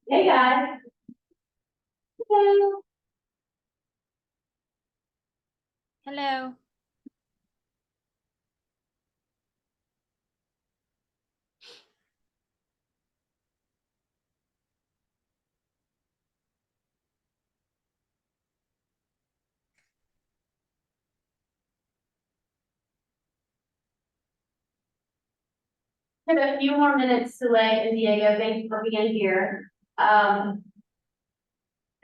Hey guys. Hello. Hello. Have a few more minutes to lay in Diego. Thank you for being here. And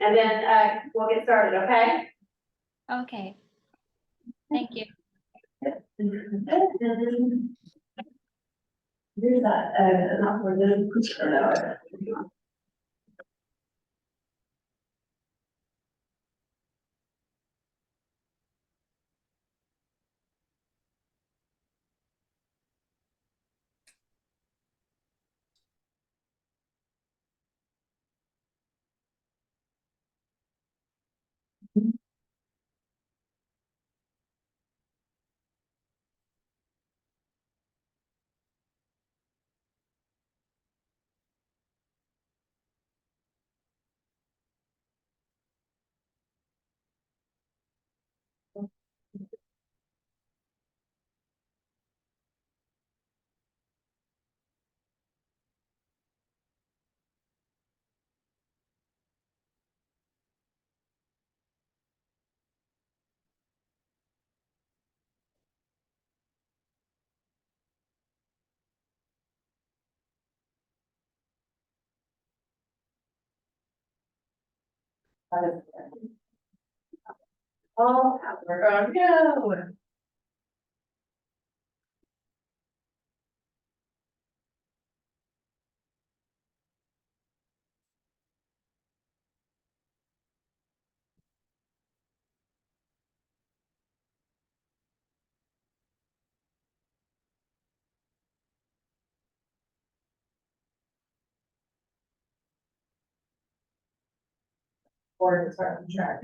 then we'll get started, okay? Okay. Thank you. There's that, not for the. Oh, we're gonna go. Or it's right on track.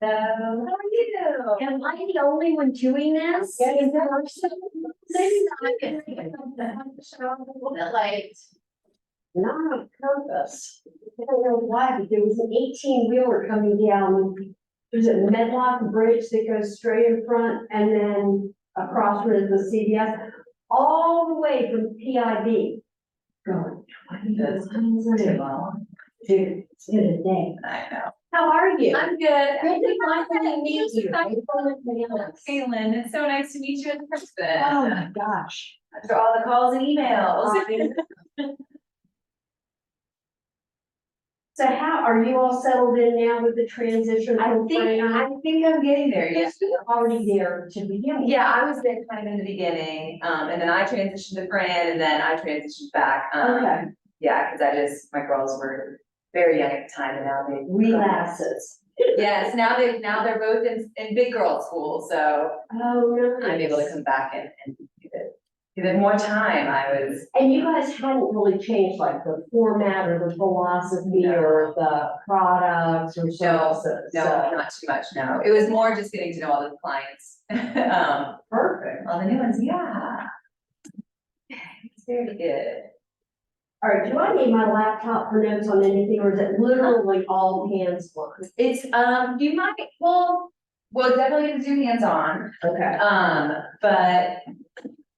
So, how are you? Am I the only one doing this? Yeah, In yeah. person? A little bit late. Not on purpose. I don't know why, but there was an 18-wheeler coming down. There's a Medlock Bridge that goes straight in front and then across with the CVS, all the way from PIB. Going 20 Dude, it's good a day. I know. How are you? I'm good. Good to finally meet you. Kaylin, it's so nice to meet you in person. Oh my gosh. After all the calls and emails. So how, are you all settled in now with the transition? I from think I'm getting there, yeah. Yes, you're already there to begin with. Yeah, I was there kind of in the beginning, and then I transitioned to Fran, and then I transitioned back. Okay, Yeah, because my girls were very young at the time, and now they. relapses. Yes, now they're both in big girl school, so Oh, nice. I'm able to come back and do it. give it more time, I was, And you guys hadn't really changed like the format or the philosophy or the products or services. no, not too much, no. It was more just getting to know all the clients. Perfect. All the new ones, yeah. It's very good. All right, do I need my laptop for notes on anything, or is it literally all hands on? It's, you might, we'll definitely have to do hands-on. Okay. But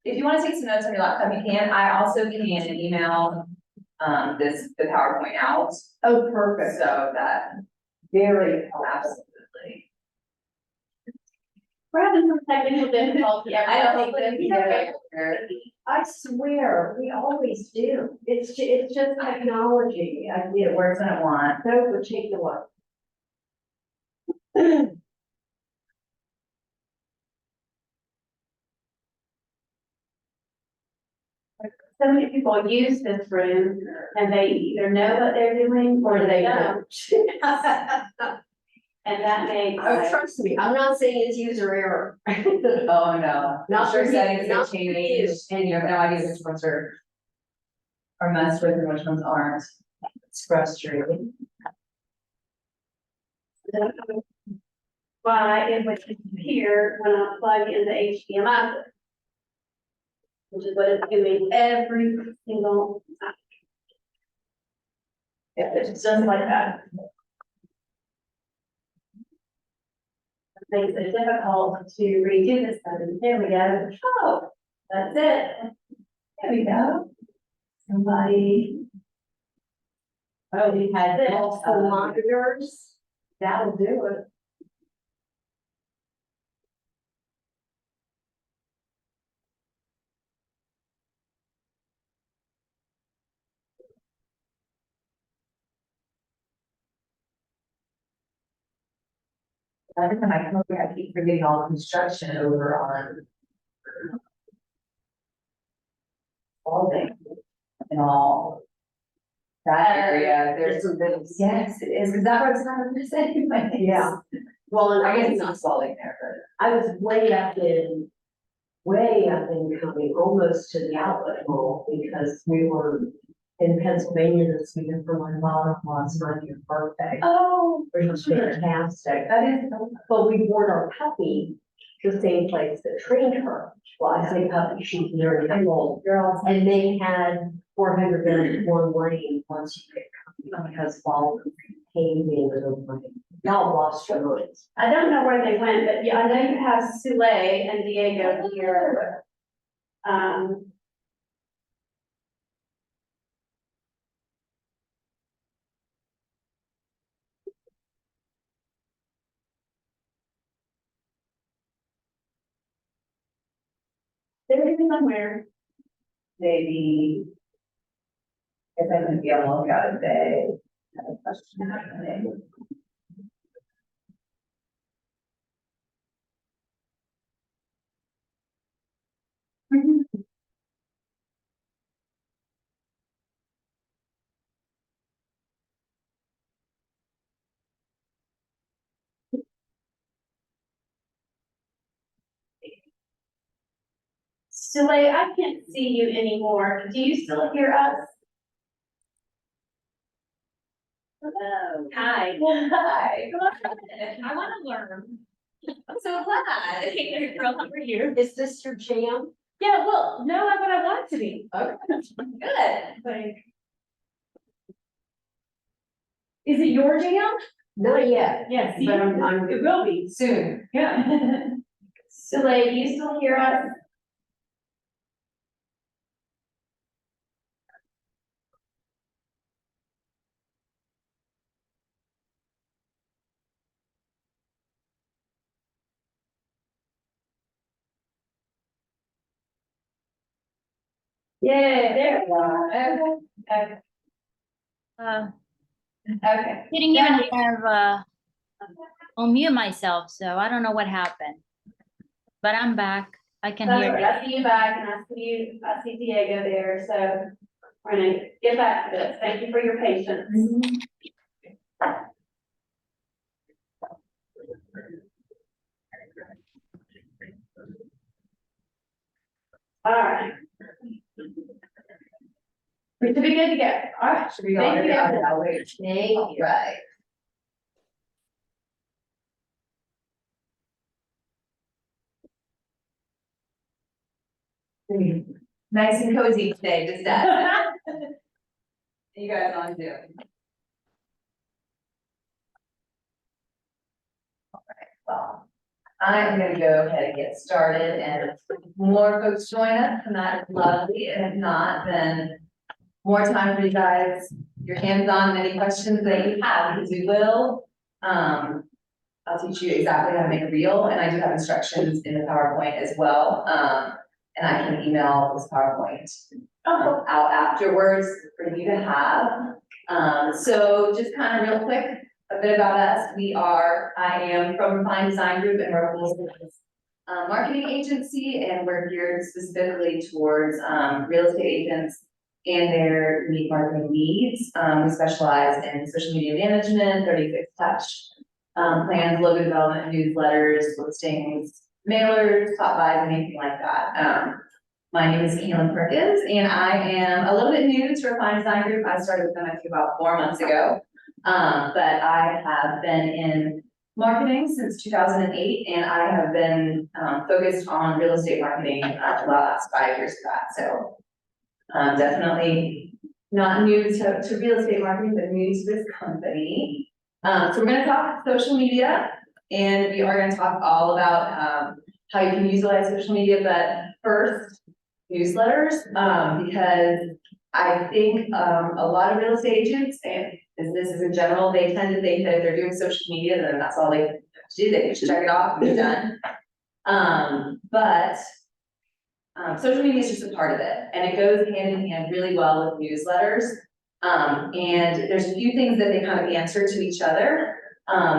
if you wanna take some notes on your laptop, you can. I also can email, the PowerPoint out, Oh, perfect. so that, Very helpful. absolutely. We're having some technical difficulty. I don't think that, Okay. I swear, we always do. It's just technology. I It works when it wants. so particular. So many people use this room and they either know what they're doing or they don't. And that makes. Oh, trust me, I'm not saying it's user error. Oh, no. Not Sure for you, settings not have for changed, and you have no idea which ones are messed with and which ones aren't. It's frustrating. Why it would appear when I plug in the HDMI. Which is what it's doing every single time. Yeah, it's just like that. It makes it difficult to redo this button. There we go. Oh, that's it. There we go. Somebody. Oh, we had This. multiple monitors. That'll do it. Every time I come over, I keep forgetting all the construction over on. All day. And all. That area, there's some things. Yes, it is, because that road's not a say anyway. Yeah. Well, and I guess I it's was, not falling there, I was way up in coming, almost to the outlet mall, because we were in Pennsylvania this weekend for my mother-in-law's 90th birthday, but. Oh. which was fantastic. That is. But we brought our puppy to the same place that trained her. Well, I say puppy, she's nearly an old girl, and they had 400 minutes one lane once you get coming, because all the came into the lane. Y'all lost your minds. I don't know where they went, but yeah, I know you have Sule and Diego here. They're here somewhere. Maybe. If I can be on the lookout if they have a question happening. Sule, I can't see you anymore. Do you still hear us? Hello. Hi. Hi. I want to learn. I'm so glad. Hey, girl, how are you? Is this your jam? Yeah, well, no, that's what I want it to be. Okay. Good. Like. Is it your jam? Not yet. Yes, But I'm it will be. Soon. Yeah. Sule, you still hear us? Yeah, there we are. Okay. Okay. Didn't even have unmute myself, so I don't know what happened. But I'm back. I can That's hear right. you. I see you back and I see Diego there, so we're gonna get back to this. Thank you for your patience. All right. We should be good to go. All right. Should we go? Thank you. Thank you. Right. Nice and cozy today, just that. You guys on Zoom. Well, I'm gonna go ahead and get started, and if more folks join us, and that's lovely, and if not, then more time for you guys, your hands-on, any questions that you have, because we will. I'll teach you exactly how to make a reel, and I do have instructions in the PowerPoint as well. And I can email this PowerPoint out afterwards for you to have. So just kind of real quick, a bit about us. I am from Refine Design Group, and we're a full service marketing agency, and we're geared specifically towards real estate agents and their unique marketing needs. We specialize in social media management, 36 touch plans, logo development, newsletters, listings, mailers, top buys, anything like that. My name is Kaylin Perkins, and I am a little bit new to Refine Design Group. I started with them actually about 4 months ago. But I have been in marketing since 2008, and I have been focused on real estate marketing for the last 5 years of that. So definitely not new to real estate marketing, but new to this company. So we're going to talk social media, and we are going to talk all about how you can utilize social media, but first, newsletters, because I think a lot of real estate agents and businesses in general, they tend to think that if they're doing social media, then that's all they have to do. They just check it off and be done. But social media is just a part of it, and it goes hand in hand really well with newsletters. And there's a few things that they kind of answer to each other.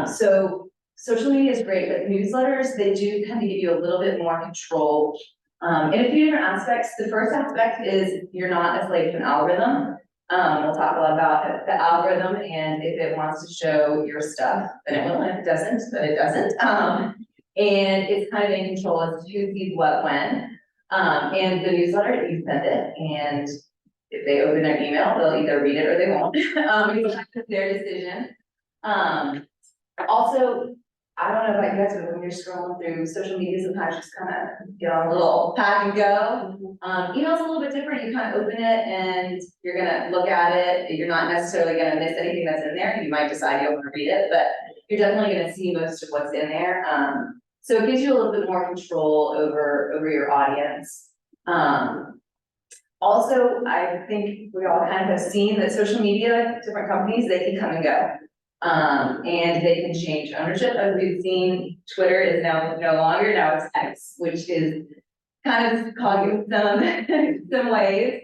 So social media is great, but newsletters, they do kind of give you a little bit more control in a few different aspects. The first aspect is you're not a slave to an algorithm. We'll talk a lot about the algorithm, and if it wants to show your stuff, then it will, and if it doesn't, then it doesn't. And it's kind of in control as to who sees what when. And the newsletter, you send it, and if they open their email, they'll either read it or they won't. It's their decision. Also, I don't know about you guys, but when you're scrolling through social media, sometimes you just kind of get on a little pack and go. Email's a little bit different. You kind of open it and you're gonna look at it. You're not necessarily gonna miss anything that's in there. You might decide you want to read it, but you're definitely gonna see most of what's in there. So it gives you a little bit more control over your audience. Also, I think we all kind of have seen that social media, different companies, they can come and go. And they can change ownership. As we've seen, Twitter is now no longer, now it's X, which is kind of causing some ways.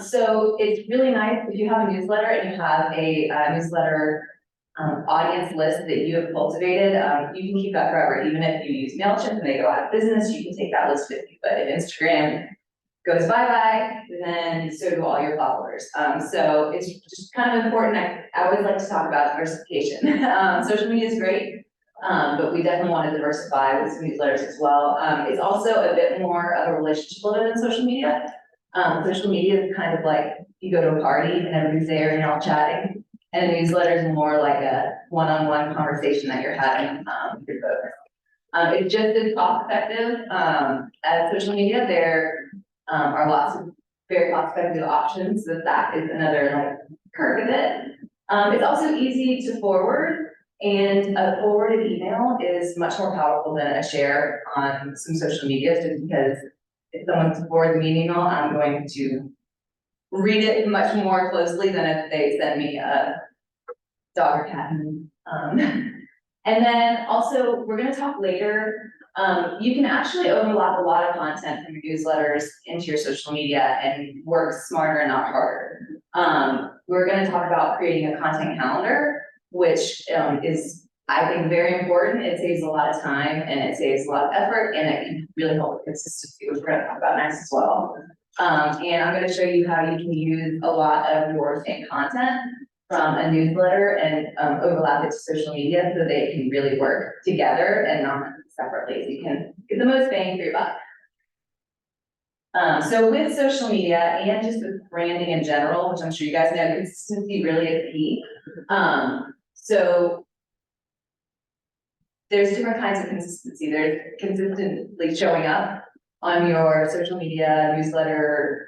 So it's really nice if you have a newsletter and you have a newsletter audience list that you have cultivated, you can keep that forever. Even if you use MailChimp and they go out of business, you can take that list with you. But if Instagram goes bye-bye, then so do all your followers. So it's just kind of important. I always like to talk about diversification. Social media is great, but we definitely want to diversify with some newsletters as well. It's also a bit more of a relationship builder than social media. Social media is kind of like you go to a party and everybody's there and you're all chatting. And a newsletter is more like a one-on-one conversation that you're having with your folks. It's just as cost effective as social media. There are lots of very cost effective options, so that is another like perk of it. It's also easy to forward, and a forwarded email is much more powerful than a share on some social media, just because if someone forwards me an email, I'm going to read it much more closely than if they send me a dog or cat. And then also, we're gonna talk later, you can actually overlap a lot of content from your newsletters into your social media and work smarter and not harder. We're gonna talk about creating a content calendar, which is, I think, very important. It saves a lot of time and it saves a lot of effort, and it can really help with consistency, which we're gonna talk about next as well. And I'm gonna show you how you can use a lot of your same content from a newsletter and overlap it to social media so they can really work together and not separately, so you can get the most bang for your buck. So with social media and just with branding in general, which I'm sure you guys know, consistency really is key. So there's different kinds of consistency. There's consistently showing up on your social media, newsletter,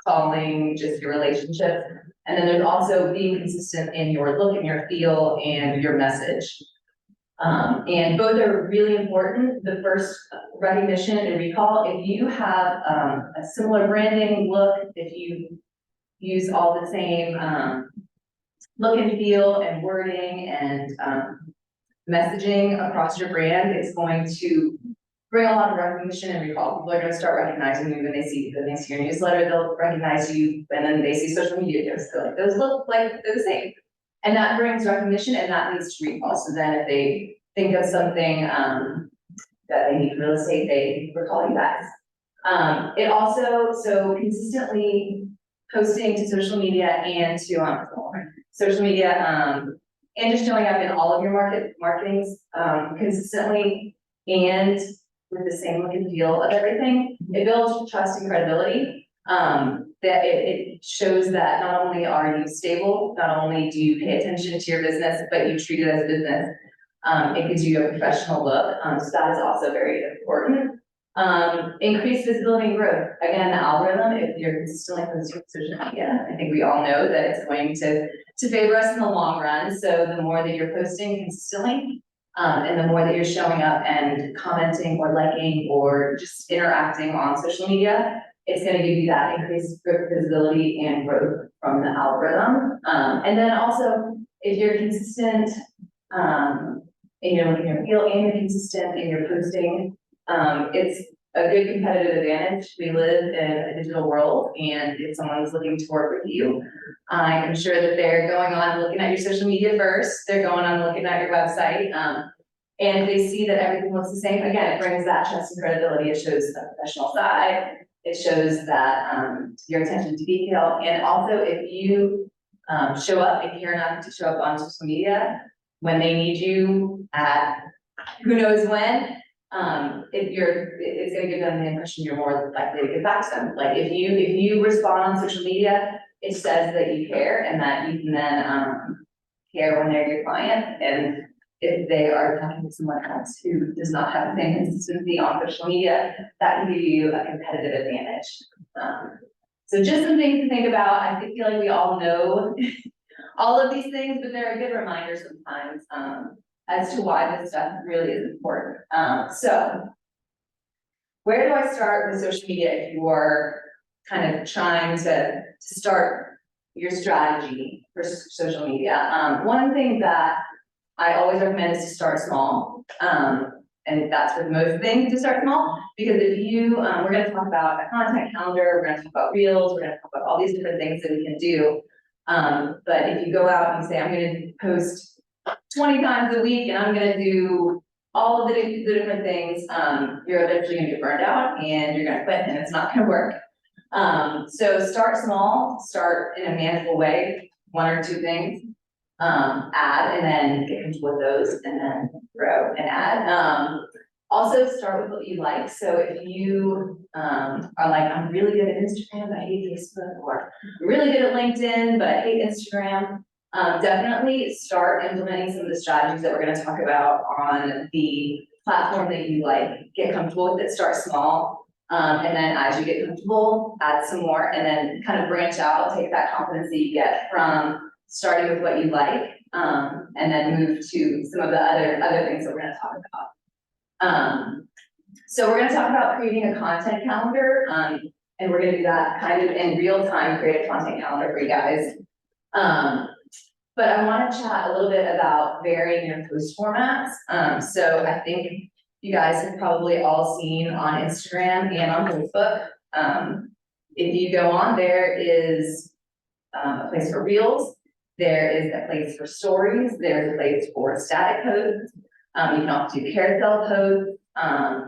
calling, just your relationship. And then there's also being consistent in your look and your feel and your message. And both are really important. The first, recognition and recall, if you have a similar branding look, if you use all the same look and feel and wording and messaging across your brand, it's going to bring a lot of recognition and recall. People are going to start recognizing you when they see your newsletter, they'll recognize you, and then they see social media posts, they're like, those look like they're the same. And that brings recognition and that leads to recall. So then if they think of something that they need real estate, they recall you guys. It also, so consistently posting to social media and to social media and just showing up in all of your marketings consistently and with the same look and feel of everything, it builds trust and credibility. That it shows that not only are you stable, not only do you pay attention to your business, but you treat it as a business. It gives you a professional look, so that is also very important. Increased visibility and growth. Again, the algorithm, if you're consistently posting on social media, I think we all know that it's going to favor us in the long run. So the more that you're posting consistently, and the more that you're showing up and commenting or liking or just interacting on social media, it's going to give you that increased visibility and growth from the algorithm. And then also, if you're consistent in your look and your feel and you're consistent in your posting, it's a good competitive advantage. We live in a digital world, and if someone's looking to work with you, I am sure that they're going on looking at your social media first. They're going on looking at your website. And they see that everything looks the same. Again, it brings that trust and credibility. It shows the professional side. It shows that your attention to detail. And also, if you show up and care enough to show up on social media when they need you at who knows when, it's going to give them the impression you're more likely to get back to them. Like if you respond on social media, it says that you care and that you can then care when they're your client. And if they are talking to someone else who does not have the same consistency on social media, that can give you a competitive advantage. So just some things to think about. I feel like we all know all of these things, but they're a good reminder sometimes as to why this stuff really is important. So where do I start with social media if you're kind of trying to start your strategy for social media? One thing that I always recommend is to start small. And that's with most things, to start small, because if you, we're going to talk about a content calendar, we're going to talk about reels, we're going to talk about all these different things that we can do. But if you go out and say, I'm going to post 20 times a week and I'm going to do all of the different things, you're eventually going to get burned out and you're going to quit and it's not going to work. So start small, start in a manageable way, one or two things. Add and then get comfortable with those and then grow and add. Also start with what you like. So if you are like, I'm really good at Instagram, but I hate Facebook, or I'm really good at LinkedIn, but I hate Instagram, definitely start implementing some of the strategies that we're going to talk about on the platform that you like. Get comfortable with it, start small. And then as you get comfortable, add some more and then kind of branch out, take that confidence that you get from starting with what you like, and then move to some of the other things that we're going to talk about. So we're going to talk about creating a content calendar, and we're going to do that kind of in real time, create a content calendar for you guys. But I want to chat a little bit about varying your post formats. So I think you guys have probably all seen on Instagram and on Facebook. If you go on, there is a place for reels. There is a place for stories. There's a place for static posts. You can also do carousel posts.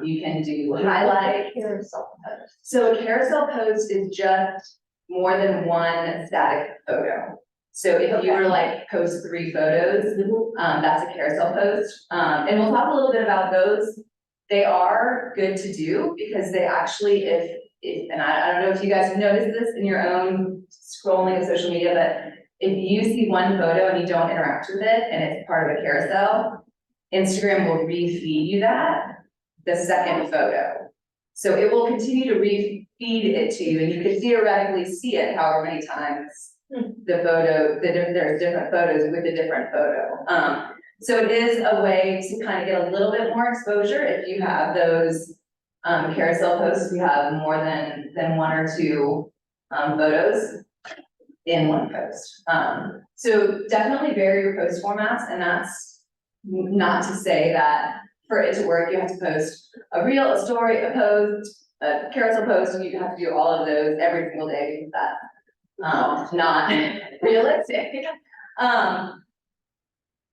You can do highlight. Carousel post. So a carousel post is just more than one static photo. So if you were to like post 3 photos, that's a carousel post. And we'll talk a little bit about those. They are good to do because they actually, if and I don't know if you guys have noticed this in your own scrolling of social media, but if you see one photo and you don't interact with it and it's part of a carousel, Instagram will refeed you the second photo. So it will continue to refeed it to you, and you can theoretically see it however many times the photo, there's different photos with a different photo. So it is a way to kind of get a little bit more exposure if you have those carousel posts, you have more than one or two photos in one post. So definitely vary your post formats, and that's not to say that for it to work, you have to post a reel, a story, a post, a carousel post, and you have to do all of those every single day, because that's not realistic.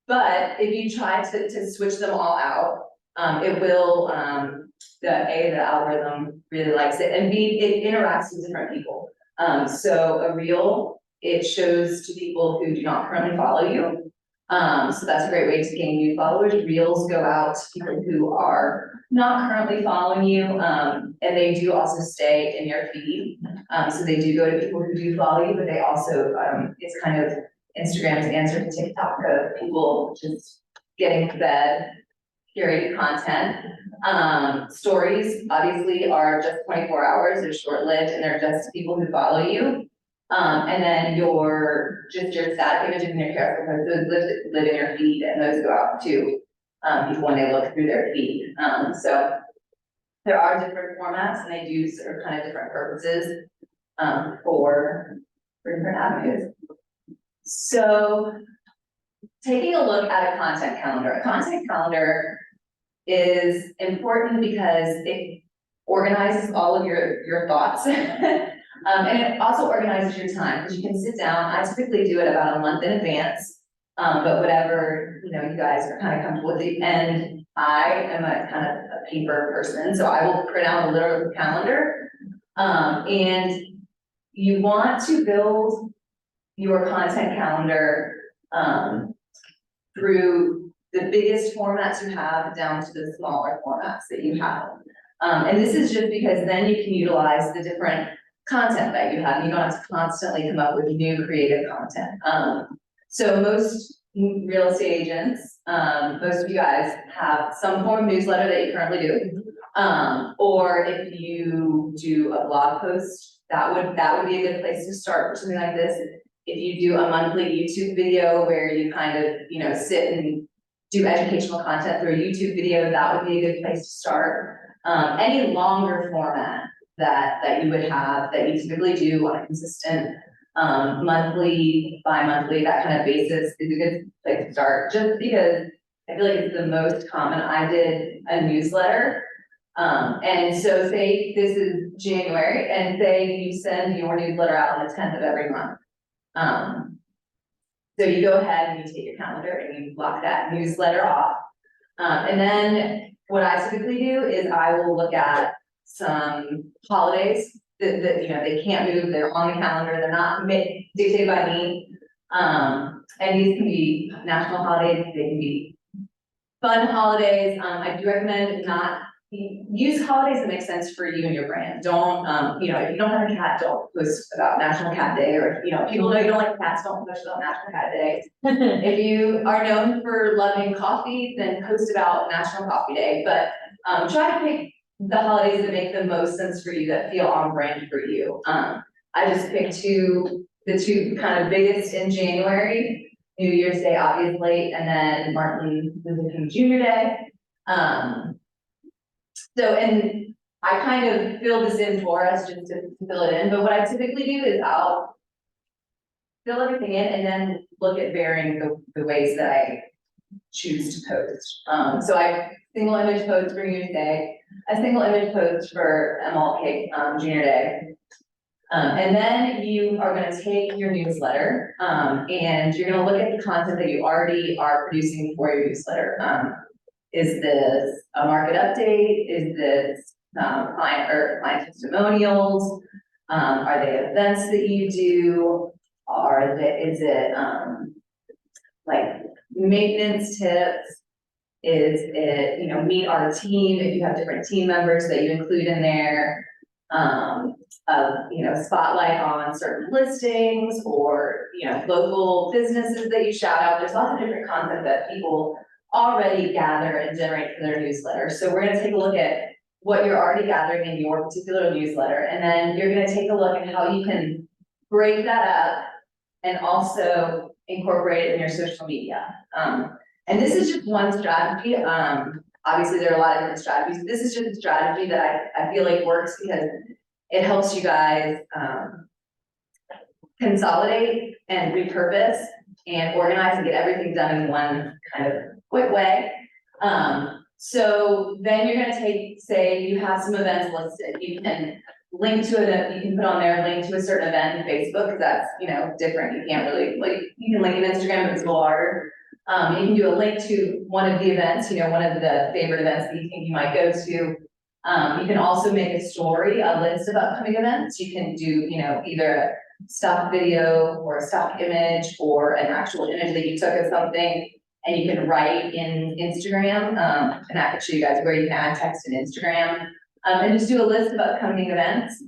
But if you try to switch them all out, it will, the algorithm really likes it, and B, it interacts with different people. So a reel, it shows to people who do not currently follow you. So that's a great way to gain new followers. Reels go out to people who are not currently following you, and they do also stay in your feed. So they do go to people who do follow you, but they also, it's kind of Instagram's answer to TikTok of people just getting fed curated content. Stories obviously are just 24 hours, they're short-lived, and they're just people who follow you. And then your static images in your carousel, those live in your feed, and those go out to people when they look through their feed. So there are different formats, and they do serve kind of different purposes for different avenues. So taking a look at a content calendar is important because it organizes all of your thoughts. And it also organizes your time, because you can sit down. I typically do it about a month in advance, but whatever, you guys are kind of comfortable with. And I am a kind of a paper person, so I will print out a literal calendar. And you want to build your content calendar through the biggest formats you have down to the smaller formats that you have. And this is just because then you can utilize the different content that you have, and you don't have to constantly come up with new creative content. So most real estate agents, most of you guys have some form of newsletter that you currently do. Or if you do a blog post, that would be a good place to start for something like this. If you do a monthly YouTube video where you kind of, sit and do educational content through a YouTube video, that would be a good place to start. Any longer format that you would have, that you typically do on a consistent monthly, bi-monthly, that kind of basis is a good place to start, just because I feel like it's the most common. I did a newsletter, and so say this is January, and say you send your newsletter out on the 10th of every month. So you go ahead and you take your calendar and you block that newsletter off. And then what I typically do is I will look at some holidays that they can't move, they're on the calendar, they're not dictated by me. And these can be national holidays, they can be fun holidays. I do recommend not use holidays that make sense for you and your brand. Don't, if you don't have a cat, don't post about National Cat Day, or, people know you don't like cats, don't post about National Cat Day. If you are known for loving coffee, then post about National Coffee Day, but try to pick the holidays that make the most sense for you, that feel on brand for you. I just picked the two kind of biggest in January, New Year's Day, obviously, and then Martin Luther King Jr. Day. So, and I kind of fill this in for us just to fill it in, but what I typically do is I'll fill everything in and then look at varying the ways that I choose to post. So I single image post for New Year's Day, a single image post for MLK Junior Day. And then you are going to take your newsletter and you're going to look at the content that you already are producing for your newsletter. Is this a market update? Is this client testimonials? Are they events that you do? Is it like maintenance tips? Is it, meet our team, if you have different team members that you include in there? spotlight on certain listings or, local businesses that you shout out. There's lots of different content that people already gather and generate for their newsletter. So we're gonna take a look at what you're already gathering in your particular newsletter, and then you're gonna take a look at how you can break that up and also incorporate it in your social media. And this is just one strategy. Obviously, there are a lot of different strategies. This is just a strategy that I feel like works because it helps you guys consolidate and repurpose and organize and get everything done in one kind of quick way. So then you're gonna take, say you have some events listed, you can link to it, you can put on there, link to a certain event in Facebook, because that's, different. You can't really, you can link in Instagram, but it's a little harder. You can do a link to one of the events, one of the favorite events that you think you might go to. You can also make a story, a list of upcoming events. You can do, either a stock video or a stock image or an actual image that you took of something, and you can write in Instagram, and I can show you guys where you can add text in Instagram. And just do a list of upcoming events,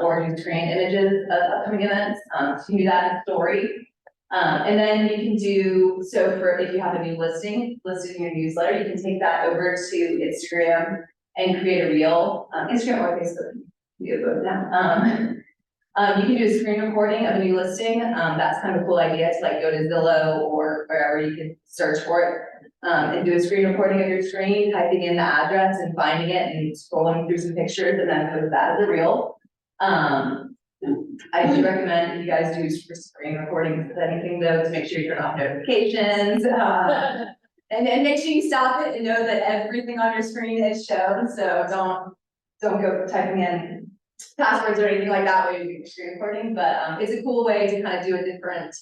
or just create images of upcoming events. So you can do that in a story. And then you can do, so for if you have a new listing listed in your newsletter, you can take that over to Instagram and create a reel, Instagram or Facebook, you can do both now. You can do a screen recording of a new listing. That's kind of a cool idea to go to Zillow or wherever you can search for it. And do a screen recording of your screen, typing in the address and finding it and scrolling through some pictures and then post that as a reel. I do recommend if you guys do screen recordings of anything though, to make sure you turn off notifications. And make sure you stop it and know that everything on your screen is shown. So don't go typing in passwords or anything like that when you're doing screen recording. But it's a cool way to kind of do a different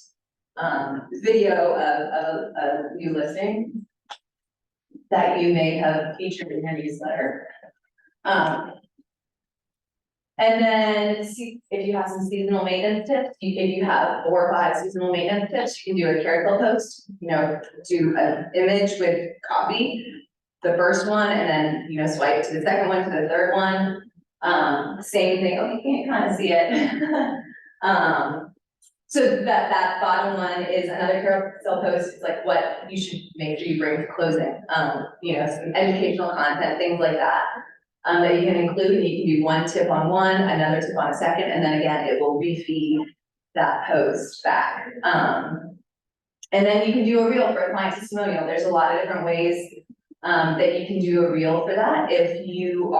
video of a new listing that you may have featured in your newsletter. And then see if you have some seasonal maintenance tips. If you have 4 or 5 seasonal maintenance tips, you can do a carousel post, do an image with copy, the first one, and then, swipe to the second one, to the third one. Same thing, oh, you can't kind of see it. So that bottom one is another carousel post. It's like what you should make sure you bring to closing, some educational content, things like that. That you can include, and you can do one tip on one, another tip on a second, and then again, it will refeed that post back. And then you can do a reel for a client testimonial. There's a lot of different ways that you can do a reel for that. If you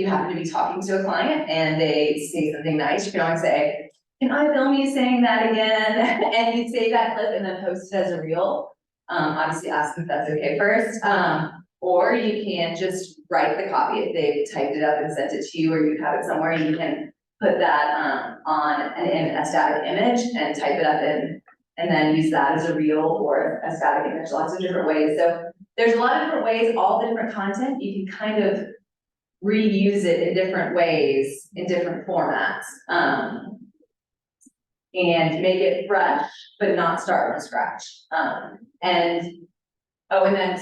happen to be talking to a client and they say something nice, you can always say, "Can I film you saying that again?" And you save that clip and then post it as a reel. Obviously ask them if that's okay first. Or you can just write the copy if they've typed it up and sent it to you, or you have it somewhere, you can put that on a static image and type it up in, and then use that as a reel or a static image, lots of different ways. So there's a lot of different ways, all the different content, you can kind of reuse it in different ways, in different formats. And make it fresh, but not start from scratch. And then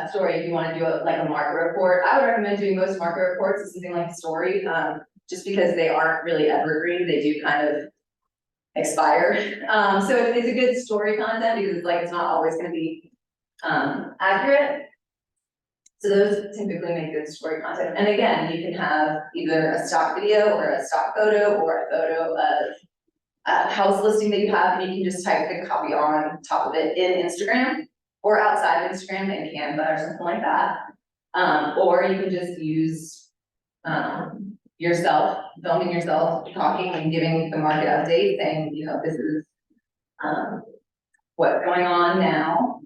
story, if you want to do a market report, I would recommend doing most market reports as something like a story, just because they aren't really evergreen, they do kind of expire. So it's a good story content because it's not always going to be accurate. So those typically make good story content. And again, you can have either a stock video or a stock photo or a photo of a house listing that you have, and you can just type the copy on top of it in Instagram. Or outside of Instagram in Canva or something like that. Or you can just use yourself, filming yourself, talking and giving the market update, saying, this is what's going on now.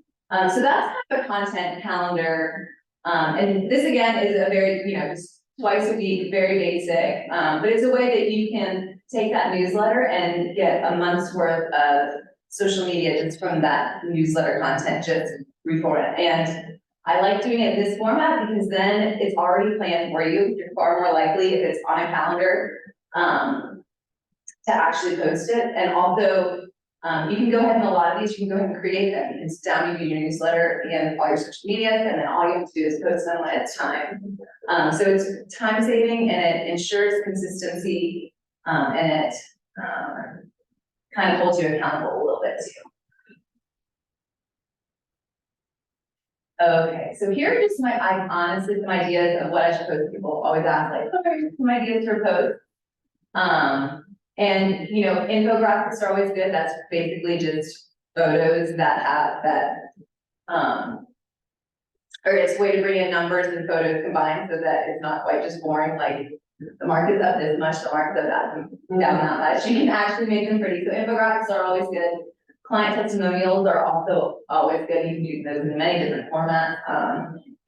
So that's kind of a content calendar. And this again is a very, just twice a week, very basic, but it's a way that you can take that newsletter and get a month's worth of social media just from that newsletter content, just reformat. And I like doing it in this format because then it's already planned for you. You're far more likely if it's on a calendar to actually post it. And also You can go ahead and a lot of these, you can go ahead and create them. You can sit down, you do your newsletter, and all your social media, and then all you have to do is post them when it's time. So it's time saving and it ensures consistency, and it, kind of holds you accountable a little bit too. Okay, so here are just honestly, some ideas of what I should post. People always ask, like, what are some ideas for posts? And, you know, infographics are always good. That's basically just photos that have that, or it's a way to bring in numbers and photos combined so that it's not quite just boring, like the market's up this much, the market's up that, down that much. You can actually make them pretty. So infographics are always good. Client testimonials are also always good. You can use those in many different formats.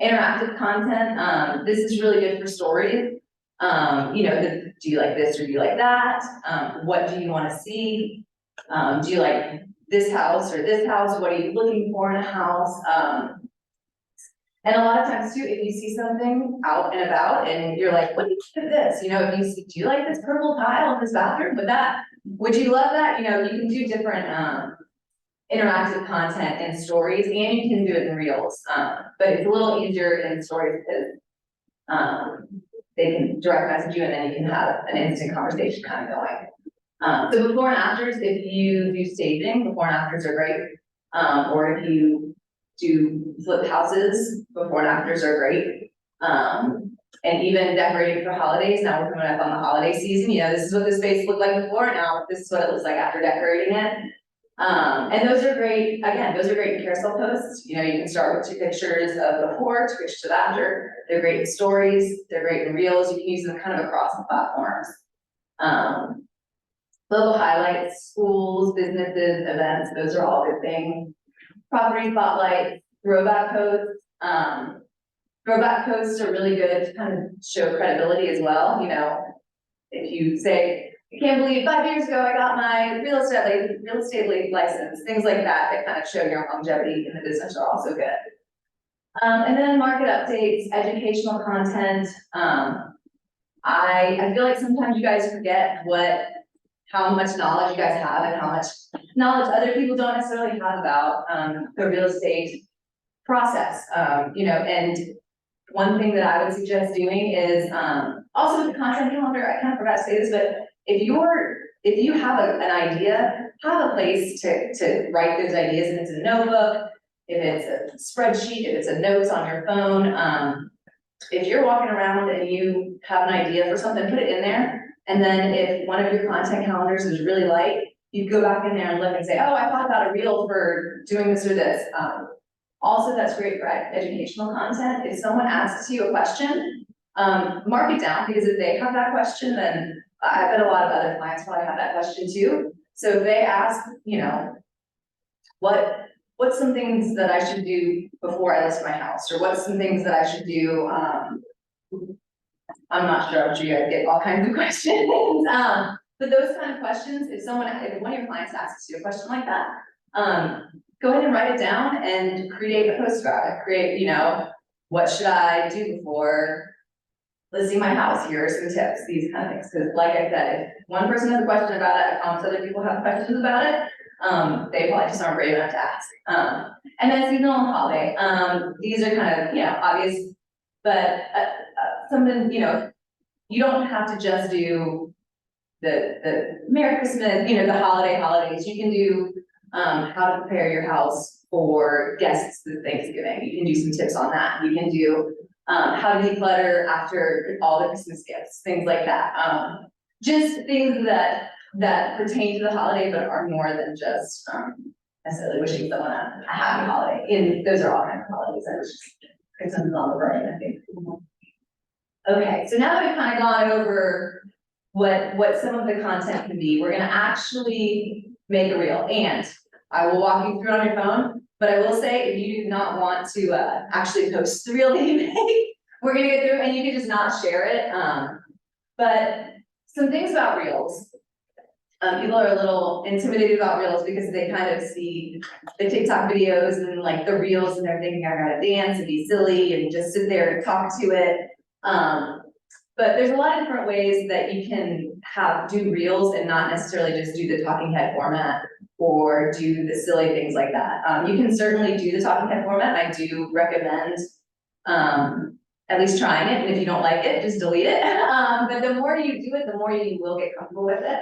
Interactive content, this is really good for stories. You know, do you like this or do you like that? What do you want to see? Do you like this house or this house? What are you looking for in a house? And a lot of times too, if you see something out and about and you're like, what do you think of this? You know, if you see, do you like this purple tile in this bathroom? Would you love that? You know, you can do different, interactive content in stories, and you can do it in reels. But it's a little easier in stories because, they can direct message you and then you can have an instant conversation kind of going. So before and afters, if you do staging, before and afters are great. Or if you do flip houses, before and afters are great. And even decorating for holidays. Now we're coming up on the holiday season. You know, this is what the space looked like before, now this is what it looks like after decorating it. And those are great, again, those are great in carousel posts. You know, you can start with 2 pictures of before, 2 pictures of after. They're great in stories, they're great in reels. You can use them kind of across the platforms. Local highlights, schools, businesses, events, those are all good things. Property spotlights, throwback posts. Throwback posts are really good to kind of show credibility as well. You know, if you say, I can't believe 5 years ago I got my real estate license, things like that, that kind of show your longevity in the business are also good. And then market updates, educational content. I feel like sometimes you guys forget how much knowledge you guys have and how much knowledge other people don't necessarily have about the real estate process. You know, and one thing that I would suggest doing is also with the content calendar, I kind of forgot to say this, but if you have an idea, have a place to write those ideas, if it's a notebook, if it's a spreadsheet, if it's a notes on your phone. If you're walking around and you have an idea for something, put it in there. And then if one of your content calendars is really light, you go back in there and look and say, oh, I thought about a reel for doing this or this. Also, that's great for educational content. If someone asks you a question, mark it down, because if they have that question, then I bet a lot of other clients probably have that question too. So if they ask, you know, what's some things that I should do before I list my house, or what's some things that I should do, I'm not sure, I'm sure you guys get all kinds of questions. But those kind of questions, if one of your clients asks you a question like that, go ahead and write it down and create a post about it. Create, you know, what should I do before listing my house? Here are some tips, these kind of things. Because like I said, if one person has a question about it, I promise other people have questions about it. They probably just aren't brave enough to ask. And then seasonal and holiday. These are kind of, you know, obvious, but something, you know, you don't have to just do the Merry Christmas, you know, the holidays. You can do how to prepare your house for guests this Thanksgiving. You can do some tips on that. You can do how to declutter after all the Christmas gifts, things like that. Just things that pertain to the holiday, but are more than just necessarily wishing someone a happy holiday. And those are all kinds of holidays. I was just Christmas is on the brain, I think. Okay, so now that we've kind of gone over what some of the content can be, we're gonna actually make a reel, and I will walk you through it on your phone. But I will say, if you do not want to actually post the reel that you make, we're gonna get through, and you can just not share it. But some things about reels. People are a little intimidated about reels because they kind of see the TikTok videos and like the reels, and they're thinking I gotta dance and be silly and just sit there and talk to it. But there's a lot of different ways that you can do reels and not necessarily just do the talking head format. or do the silly things like that. You can certainly do the talking head format, and I do recommend, at least trying it, and if you don't like it, just delete it. But the more you do it, the more you will get comfortable with it.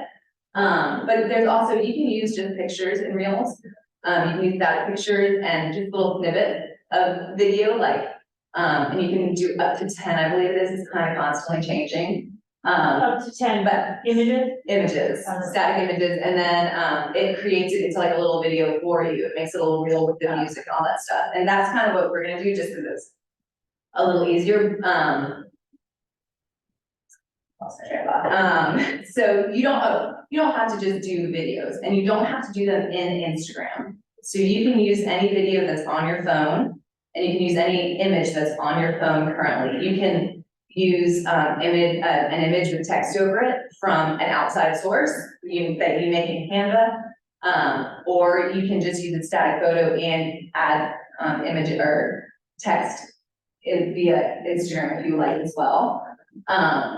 But there's also, you can use just pictures in Reels. You can use static pictures and just little snippets of video, like, and you can do up to 10, I believe it is, it's kind of constantly changing. Up to 10 But images. images, static images, and then, it creates it into like a little video for you, it makes it a little real with the music and all that stuff, and that's kind of what we're gonna do, just because it's a little easier, lost my train of thought. So you don't have to just do videos, and you don't have to do them in Instagram. So you can use any video that's on your phone, and you can use any image that's on your phone currently. You can use, an image with text over it from an outside source, that you make in Canva. Or you can just use a static photo and add, image or text via Instagram if you like as well.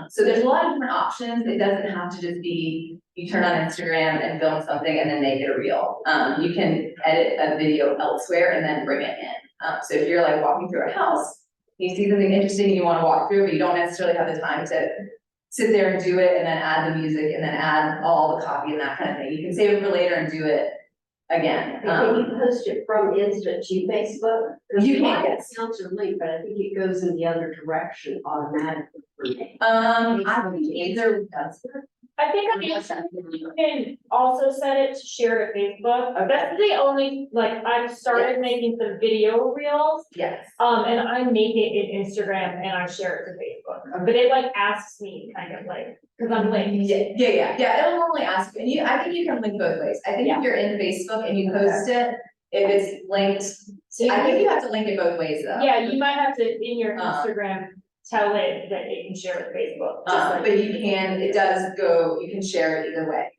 So there's a lot of different options. It doesn't have to just be, you turn on Instagram and film something and then make it a reel. You can edit a video elsewhere and then bring it in. So if you're like walking through a house, you see something interesting you wanna walk through, but you don't necessarily have the time to sit there and do it and then add the music and then add all the copy and that kind of thing. You can save it for later and do it again. Can you post it from Insta to Facebook? You can, Mine yes. Sounds a link, but I think it goes in the other direction automatically for me. I think either does. I think on Instagram, you can also set it to share to Facebook. That's the only, like, I've started making some video reels. Yes. And I make it in Instagram and I share it to Facebook, but it like asks me kind of like, cause I'm linked. Yeah, it'll normally ask you, and I think you can link both ways. I think if you're in Facebook and you post it, if it's linked, So I think you you have to link it both ways though. yeah, you might have to, in your Um, Instagram, tell it that it can share with Facebook. just like- But you can, it does go, you can share it either way.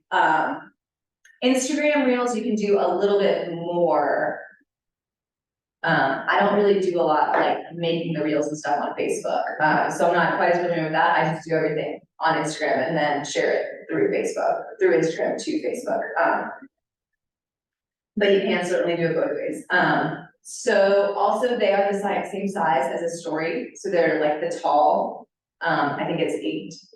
Instagram Reels, you can do a little bit more. I don't really do a lot like making the reels and stuff on Facebook, so I'm not quite as familiar with that. I just do everything on Instagram and then share it through Facebook, through Instagram to Facebook. But you can certainly do it both ways. So also they are the same size as a story, so they're like the tall. I think it's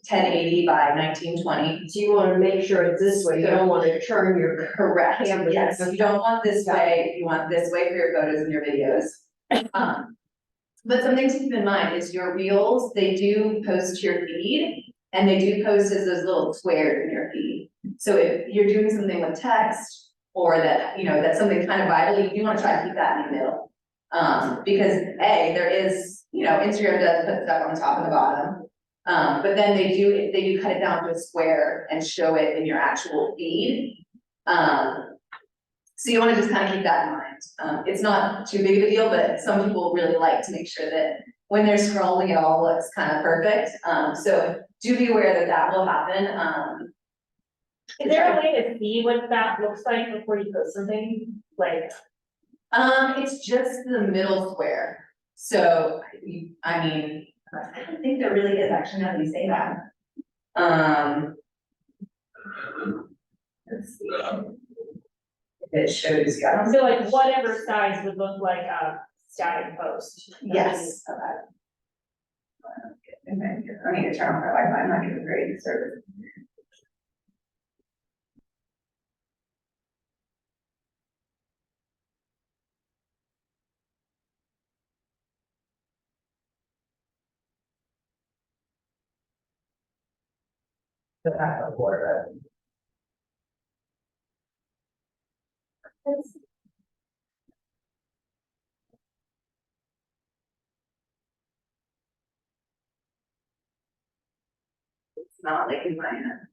1080 by 1920. So you wanna make sure it's this way, you don't wanna turn your. Correct, Camera, yes, that's- you don't want this way, you want this way for your photos and your videos. But something to keep in mind is your reels, they do post to your feed, and they do post as those little squares in your feed. So if you're doing something with text, or that, you know, that's something kind of vital, you do wanna try to keep that in the middle. Because there is, you know, Instagram does put stuff on the top and the bottom. But then they do cut it down to a square and show it in your actual feed. So you wanna just kind of keep that in mind. It's not too big of a deal, but some people really like to make sure that when they're scrolling, it all looks kind of perfect. So do be aware that that will happen. Is there a way to see what that looks like before you post something? Like, It's just the middle square. So, I mean, I don't think there really is actually, now that you say that. Let's see. If it shows you. I don't so like whatever size would look like a static post. Yes. Okay. I need to turn on my Wi-Fi, I'm not getting great service. The backup for it. It's not like in my hand.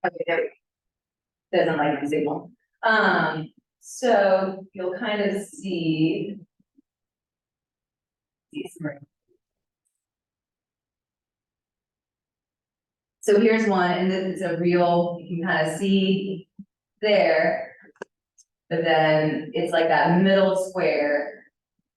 Okay, there we go. Doesn't like the signal. So you'll kind of see. So here's one, and this is a real, you can kind of see there. But then it's like that middle square.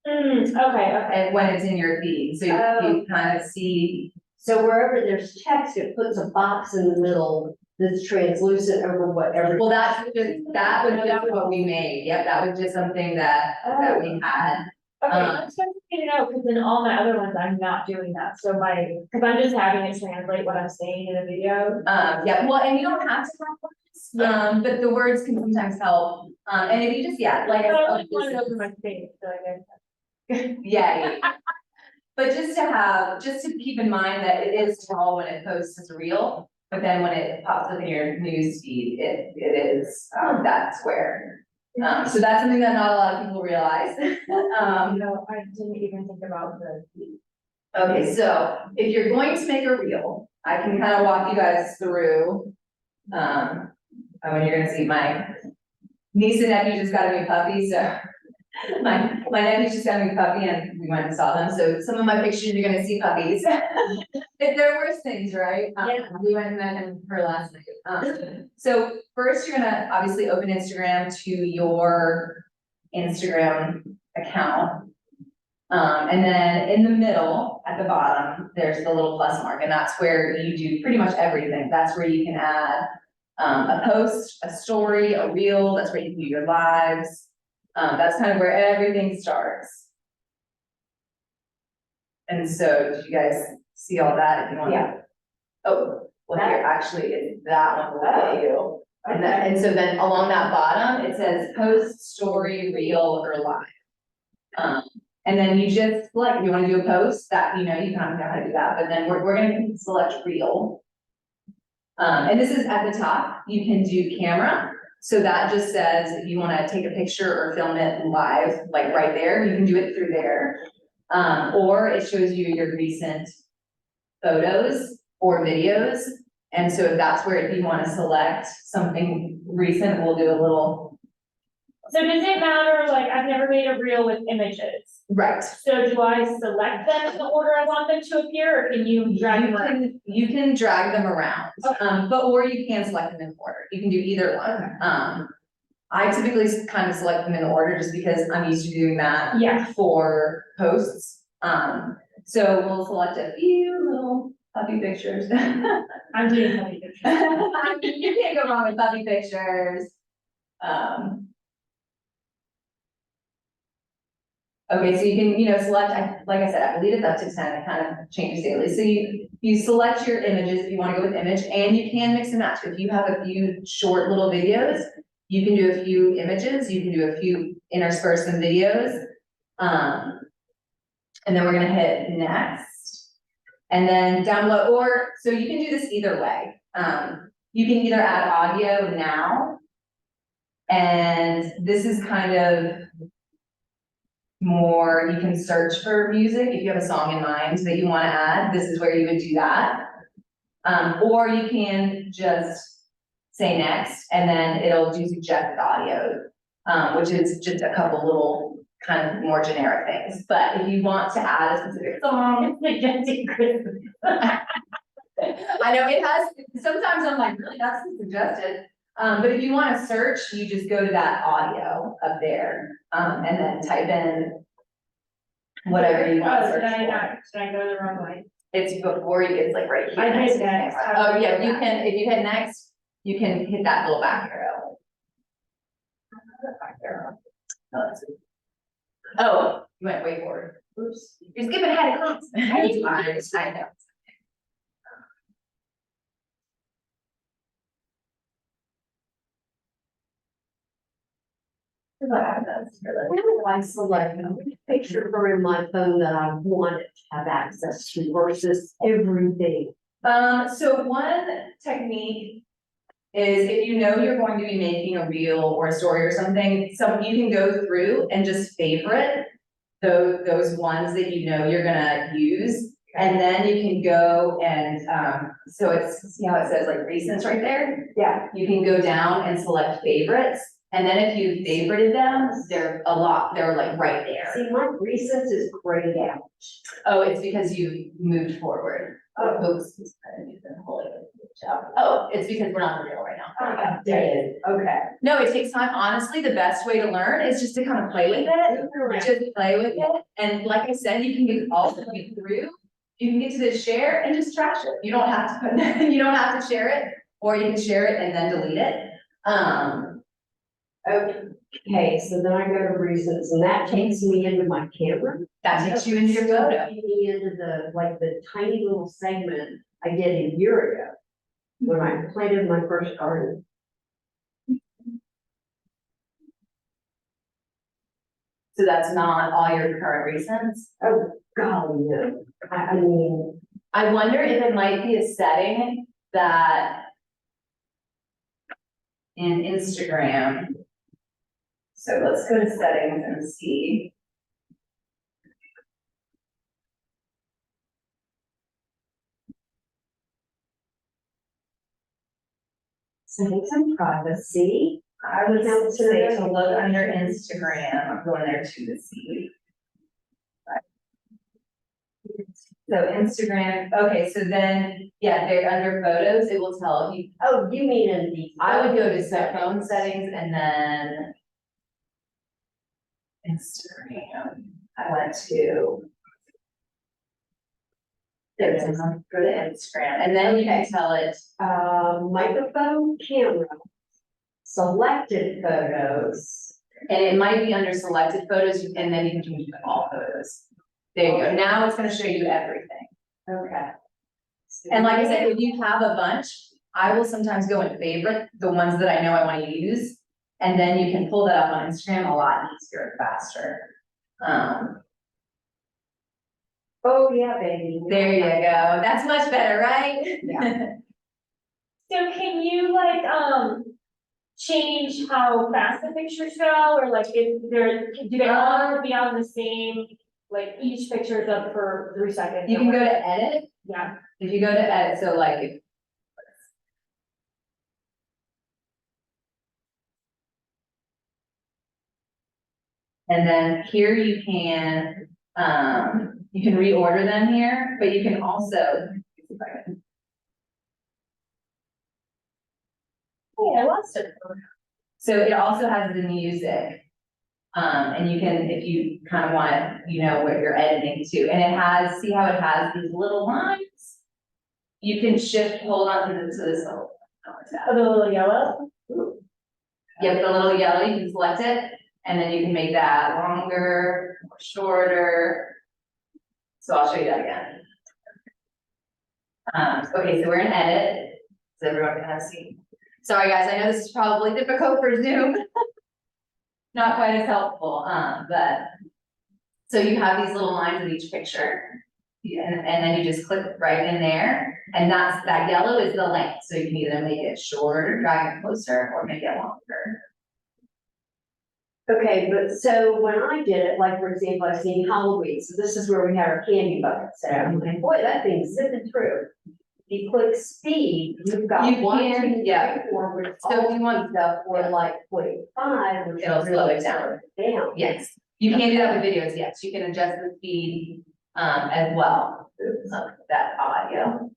Okay. and when it's in your feed, so you kind of see. So wherever there's text, it puts a box in the middle that's translucent over whatever. Well, that was just what we made, yep, that was just something that we had. Okay, that's good to know, because in all my other ones, I'm not doing that, so because I'm just having it translate what I'm saying in a video. Yeah, well, and you don't have to have words, but the words can sometimes help, and if you just, like. But I said, like want it over my face, so I guess. Yeah. But just to keep in mind that it is tall when it posts as a reel, but then when it pops up in your news feed, it is, that square. So that's something that not a lot of people realize. No, I didn't even think about the. Okay, so if you're going to make a reel, I can kind of walk you guys through. When you're gonna see my niece and nephew just got a new puppy, so. My nephew just got a new puppy and we went and saw them, so some of my pictures, you're gonna see puppies. If there are worse things, right? Yeah. We went and met him for last night. So first, you're gonna obviously open Instagram to your Instagram account. And then in the middle, at the bottom, there's the little plus mark, and that's where you do pretty much everything. That's where you can add a post, a story, a reel, that's where you can do your lives. That's kind of where everything starts. And so, did you guys see all that? If you want. Yeah. Oh, well, here, actually, it's that one will get you. And so then along that bottom, it says post, story, reel, or live. And then you just select, you wanna do a post, that, you kind of know how to do that, but then we're gonna select reel. And this is at the top, you can do camera. So that just says if you wanna take a picture or film it live, like right there, you can do it through there. Or it shows you your recent photos or videos. And so if that's where if you wanna select something recent, we'll do a little. So does it matter, like, I've never made a reel with images, Right. so do I select them in the order I want them to appear, or can you drag them around? You can drag them around, or you can select them in order, you can do either one. I typically kind of select them in order just because I'm used to doing that. Yeah. For posts, so we'll select a few little puppy pictures. I'm doing puppy pictures. You can't go wrong with puppy pictures. Okay, so you can, select, like I said, I believe it's up to 10, it kind of changes daily, so you select your images if you wanna go with image, and you can mix and match, if you have a few short little videos, you can do a few images, you can do a few interspersed some videos. And then we're gonna hit next. And then down below, so you can do this either way, you can either add audio now. And this is kind of more, you can search for music, if you have a song in mind that you wanna add, this is where you would do that. Or you can just say next, and then it'll do suggested audio, which is just a couple little kind of more generic things, but if you want to add a specific song. It's suggesting Christmas. I know it has, sometimes I'm like, really, that's suggested. But if you wanna search, you just go to that audio up there, and then type in whatever you want to search for. Did I go the wrong way? It's before you, it's like right here. I next hit to the next. camera. Oh, yeah, you can, if you hit next, you can hit that little back arrow. Back arrow. Oh, you went way forward. Oops. You're skipping ahead of class. I know. I select a picture from my phone that I wanted to have access to versus everything. So one technique is if you know you're going to be making a reel or a story or something, you can go through and just favorite those ones that you know you're gonna use. And then you can go and, so see how it says like recents right there? Yeah. You can go down and select favorites. And then if you favorited them, they're like right there. See, my recents is grayed out. Oh, it's because you moved forward. Oh, oops. I didn't do the whole other job. Oh, it's because we're not in the reel right now. Updated, okay. No, it takes time. Honestly, the best way to learn is just to kind of play with it. Just play with it. And like I said, you can get all the way through. You can get to the share and just trash it. You don't have to put, you don't have to share it, or you can share it and then delete it. Okay, so then I go to reasons, and that takes me into my camera. That takes you into your Still photo. taking me into the, like, the tiny little segment I did a year ago, when I planted my first garden. So that's not all your current reasons. Oh, golly, no. I mean, I wonder if it might be a setting that in Instagram. So let's go to settings and see. settings and privacy. I would say to look under Instagram, I'm going there to the see. So Instagram, okay, so then, yeah, they're under photos, it will tell you. Oh, you mean in the. I would go to set phone settings and then Instagram. I went to. There it is, go to Instagram, and then you can tell it, Microphone, camera, selected photos. and it might be under selected photos, and then you can change it to all photos. There you go, now it's gonna show you everything. Okay. And like I said, if you have a bunch, I will sometimes go and favorite the ones that I know I wanna use. And then you can pull that up on Instagram a lot easier and faster. Oh, yeah, baby. There you go, that's much better, right? Yeah. So can you like, change how fast the pictures go, or like if they're, do they all be on the same, like each picture is up for 3 seconds? You can go to edit, Yeah, if you go to edit, so like if. And then here you can reorder them here, but you can also. hey, I lost it. So it also has the music. And you can, if you kind of want, you know, what you're editing to, and it has, see how it has these little lines? You can shift, hold on to this little. Oh, the little yellow? Yep, the little yellow, you can select it, and then you can make that longer, or shorter. So I'll show you that again. Okay, so we're in edit, so everyone can kind of see. Sorry, guys, I know this is probably difficult for Zoom. Not quite as helpful, but. So you have these little lines of each picture. And then you just click right in there, and that yellow is the length, so you can either make it shorter, drag it closer, or make it longer. Okay, but so when I did it, like, for example, I seen Halloween, so this is where we had our candy buckets there. I'm like, boy, that thing's zipping through. If you click speed, you've got You 1, can, 2, 3, yeah. 4, which So if all you want- speeds up for like 0.5, which It'll slow it down. Down. Yes, you can do that with videos, yes, you can adjust the speed, as well, of that audio.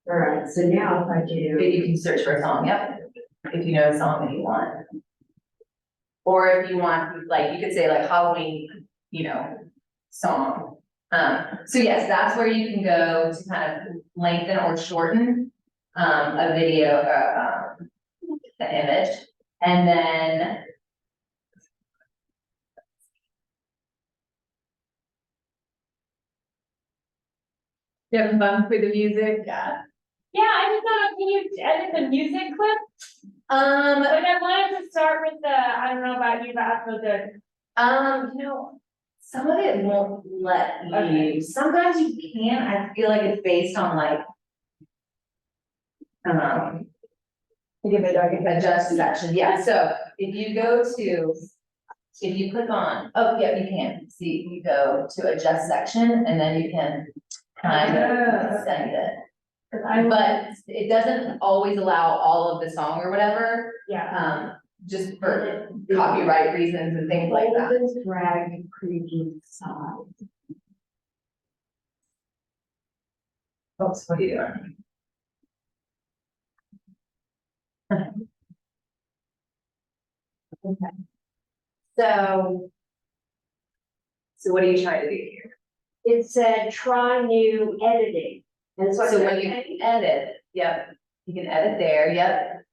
All right, so now if I But do, you can search for a song, yep, if you know a song that you want. Or if you want, like, you could say like Halloween, you know, song. So yes, that's where you can go to kind of lengthen or shorten, a video, the image. And then. You having fun with the music? Yeah. Yeah, I just thought, can you edit the music clip? Like I wanted to start with the, I don't know about you, but I feel good. You know, some of it won't let you, Okay. sometimes you can, I feel like it's based on like. Give it, I Adjust section, yeah, so if you go to, if you click on, oh, yeah, you can, see, you go to adjust section, and then you can kind of send it. But it doesn't always allow all of the song or whatever, Yeah, just for copyright reasons and things like that. Golden's drag and preview side. Oops, what are you doing? So So what are you trying to do here? it said, try new editing. And so I So said, when you okay. edit, yep, you can edit there, yep.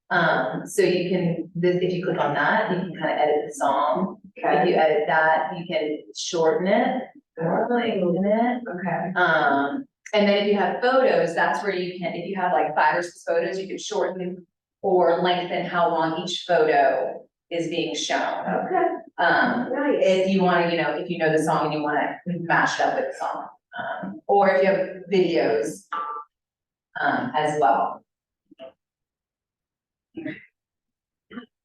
So you can, this, if you click on that, you can kind of edit the song. If you edit that, you can shorten it or lengthen it. Okay. And then if you have photos, that's where you can, if you have like 5 or 6 photos, you can shorten or lengthen how long each photo is being shown. Okay, nice. If you wanna, you know, if you know the song and you wanna mash it up with the song. Or if you have videos, as well.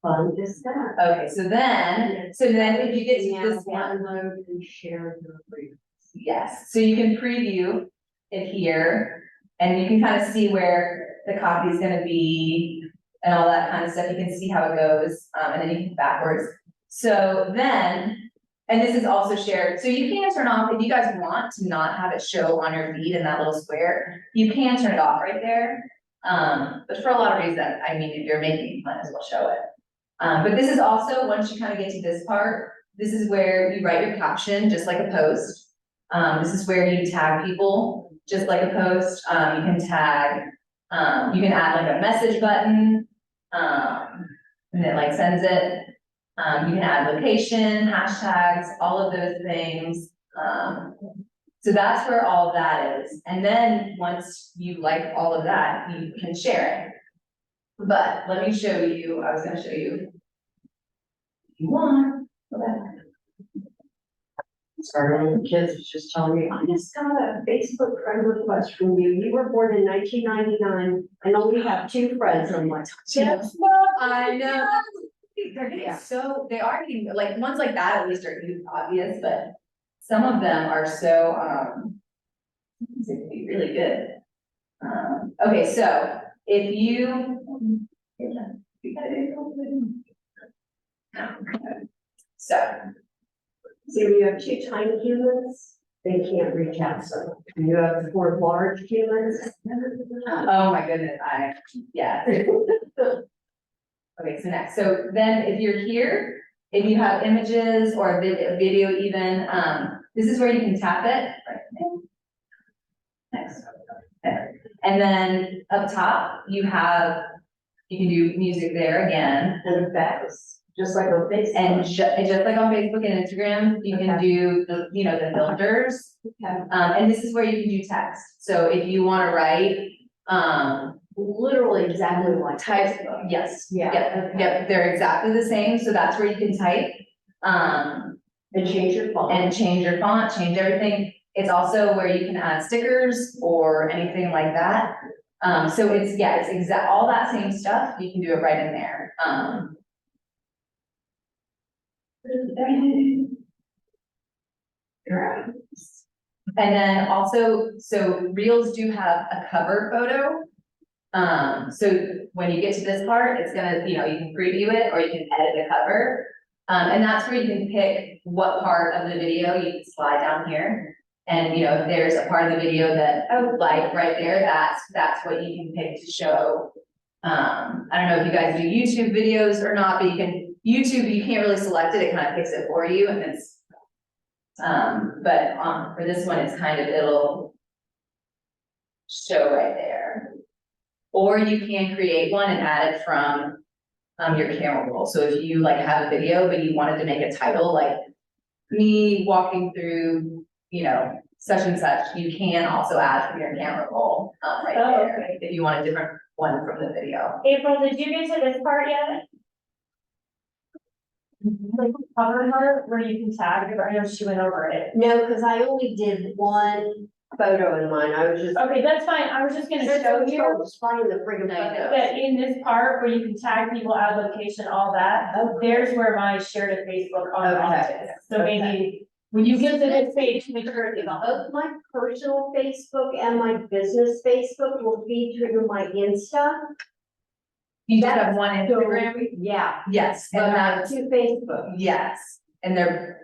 Fun to start. Okay, so then if you get to Now this one, download and share your free. yes, so you can preview it here. And you can kind of see where the copy is gonna be and all that kind of stuff. You can see how it goes, and then you can backwards. So then, and this is also shared, so you can turn off, if you guys want to not have it show on your feed in that little square, you can turn it off right there. But for a lot of reasons, I mean, if you're making, you might as well show it. But this is also, once you kind of get to this part, this is where you write your caption, just like a post. This is where you tag people, just like a post. You can tag, you can add like a message button, and it like sends it. You can add location, hashtags, all of those things. So that's where all of that is. And then once you like all of that, you can share it. But let me show you, I was gonna show you. If you want, go back. Sorry, one of the kids was just telling me, I just got a Facebook friend request from you. You were born in 1999. I only have 2 friends. I'm like, That's not. I know. They're getting Yeah. so, they are getting, like, ones like that at least are obvious, but some of them are so, it can be really good. Okay, so if you. So, see, when you have 2 tiny humans, they can't reach out. So you have 4 large humans. oh my goodness, yeah. Okay, so next, so then if you're here, if you have images or a video even, this is where you can tap it. Next. There. And then up top, you can do music there again. And effects, just like on Facebook. And just like on Facebook and Instagram, you can Okay. do the, you know, the filters. Okay. And this is where you can do text. So if you wanna write, Literally exactly like type, Facebook. yes, Yeah. yep, yep, they're exactly the same, so that's where you can type. And change your font. And change your font, change everything. It's also where you can add stickers or anything like that. So it's, yeah, it's all that same stuff, you can do it right in there. And then also, so Reels do have a cover photo. So when you get to this part, it's gonna, you know, you can preview it or you can edit the cover. And that's where you can pick what part of the video you can slide down here. And, you know, if there's a part of the video that, like right there, that's what you can pick to show. I don't know if you guys do YouTube videos or not, but YouTube, you can't really select it, it kind of picks it for you and it's. But for this one, it's kind of, it'll show right there. Or you can create one and add it from your camera roll. So if you like have a video, but you wanted to make a title like me walking through, you know, such and such, you can also add from your camera roll right Oh, there. If you want a different one from the video. April, did you get to this part yet? Like cover her where you can tag, her? I know she went over it. No, because I only did 1 photo in mine. I was just. Okay, that's fine, I was just gonna show you It's finding the friggin' photo. that in this part where you can tag people, add location, all that, there's where my shared to Facebook on Okay. is. So maybe when you get to this page, make sure it's on. Both my personal Facebook and my business Facebook will feed through my Insta. You just have one Instagram? Yeah, Yes, but and I have that's, 2 Facebook. yes, and they're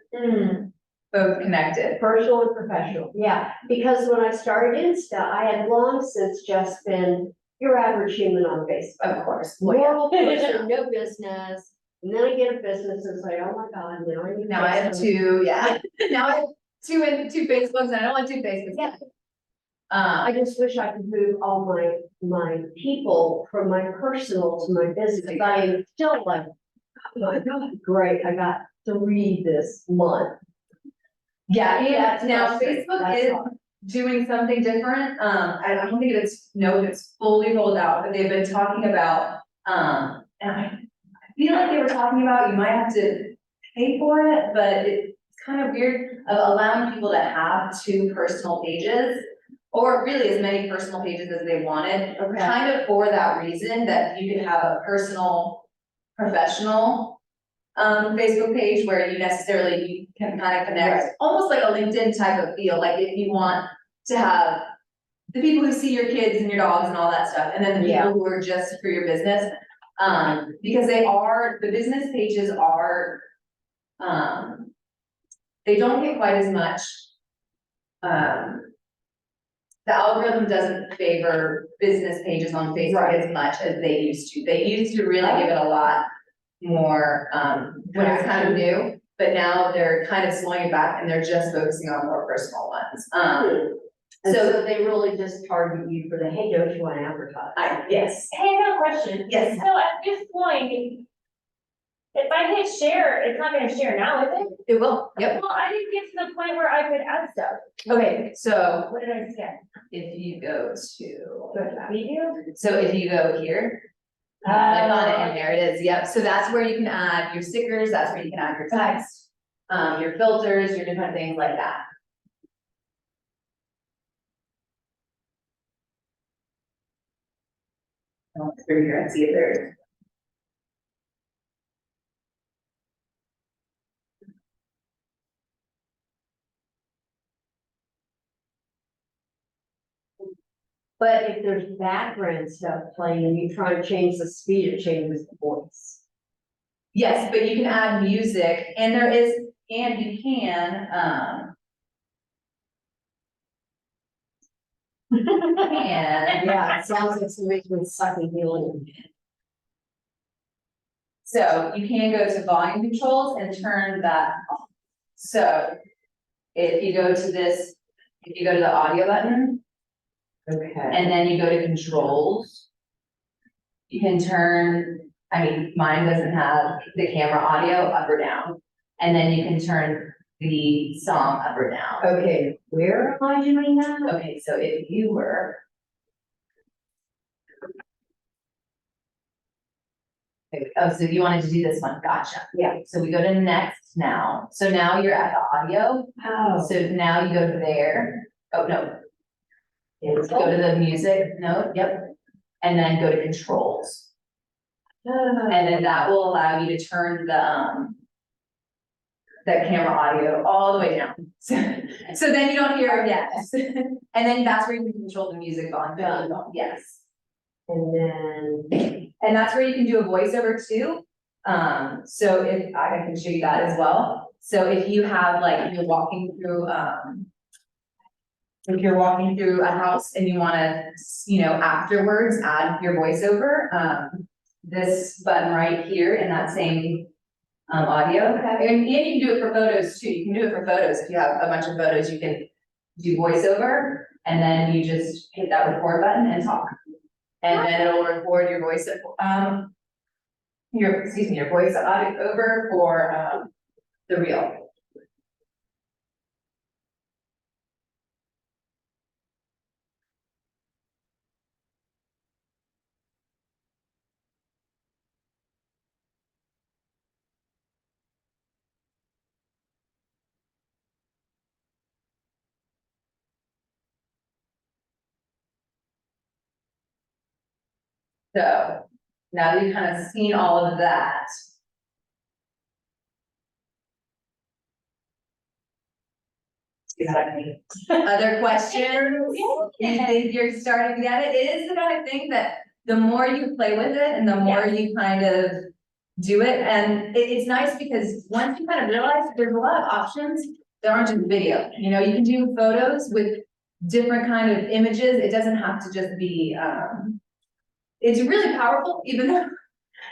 both connected. Personal and professional, yeah, because when I started Insta, I had long since just been your average human on Facebook. Of course. Normal person, no business, And then I get a business and say, oh my God, now I need. Now I have Facebook. two, yeah, now I have two Facebooks and I don't want two Facebooks, yeah. I just wish I could move all my people from my personal to my business. I am still like, oh my God, great, I got 3 this month. Yeah, That's and now frustrating. Facebook That's is hard. doing something different, I don't think it's fully rolled out, but they've been talking about, and I feel like they were talking about, you might have to pay for it, but it's kind of weird of allowing people to have 2 personal pages, or really as many personal pages as they wanted, Okay, kind of for that reason, that you could have a personal, professional Facebook page where you can kind of connect, almost like a LinkedIn type of feel, like if you want to have the people who see your kids and your dogs and all that stuff, and then the Yeah. people who are just for your business. Because the business pages are, they don't get quite as much, the algorithm doesn't favor business pages on Facebook Right. as much as they used to. They used to really give it a lot more, when it was kind of new, but now they're kind of slowing it back and they're just focusing on more personal ones. and So- so they really just target you for the, hey, don't you want to advertise? Yes, Hey, I have a question. Yes. So at this point, if I hit share, it's not gonna share now, is it? it will, yep. Well, I didn't get to the point where I could add stuff. Okay, so What did I skip? if you go to, Video? so if you go here, click on it, and there it is, yep, so that's where you can add your stickers, that's where you can add your text, your filters, your different things like that. I'll go through here and see if there's. But if there's background stuff playing and you try to change the speed, it changes the voice. Yes, but you can add music, and you can, Yeah, it sounds like somebody's sucking healing. so you can go to volume controls and turn that off. So if you go to this, if you go to the audio button, Okay. and then you go to controls, you can turn, I mean, mine doesn't have the camera audio up or down, and then you can turn the song up or down. Okay, where am I doing that? Okay, so if you were. Okay, oh, so you wanted to do this one, gotcha. Yeah. So we go to next now, so now you're at the audio, Oh. so now you go to there, oh, no, go to the music, no, yep. And then go to controls, and then that will allow you to turn the camera audio all the way down. So then you don't hear, yes, and then that's where you can control the music volume, yes. And then, And that's where you can do a voiceover too. So if, I can show you that as well. So if you have like, you're walking through, if you're walking through a house and you wanna, afterwards add your voiceover, this button right here in that same audio. And you can do it for photos too. You can do it for photos. If you have a bunch of photos, you can do voiceover and then you just hit that record button and talk. And then it'll record your voice, your voice audio over for, the reel. So now that you've kind of seen all of that. Do you have any other questions? You think you're starting to get it? It is the kind of thing that the more you play with it and the more you kind of do it, and it's nice because once you kind of realize there's a lot of options, there aren't just video, you can do photos with different kind of images. It doesn't have to just be, it's really powerful, even though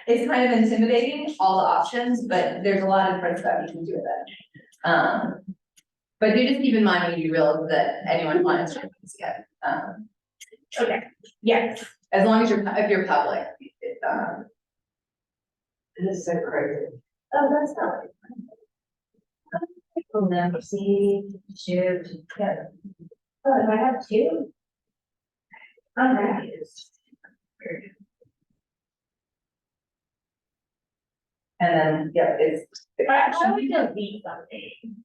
It's kind of intimidating, all the options, but there's a lot of different stuff you can do with it. But do just keep in mind when you realize that anyone on Instagram can see it. Okay, yes. As long as if you're public, This is so crazy. Oh, that's not. People never see, shoot, yeah. Oh, do I have two? I'm confused. and then, yeah, it's. I would delete something.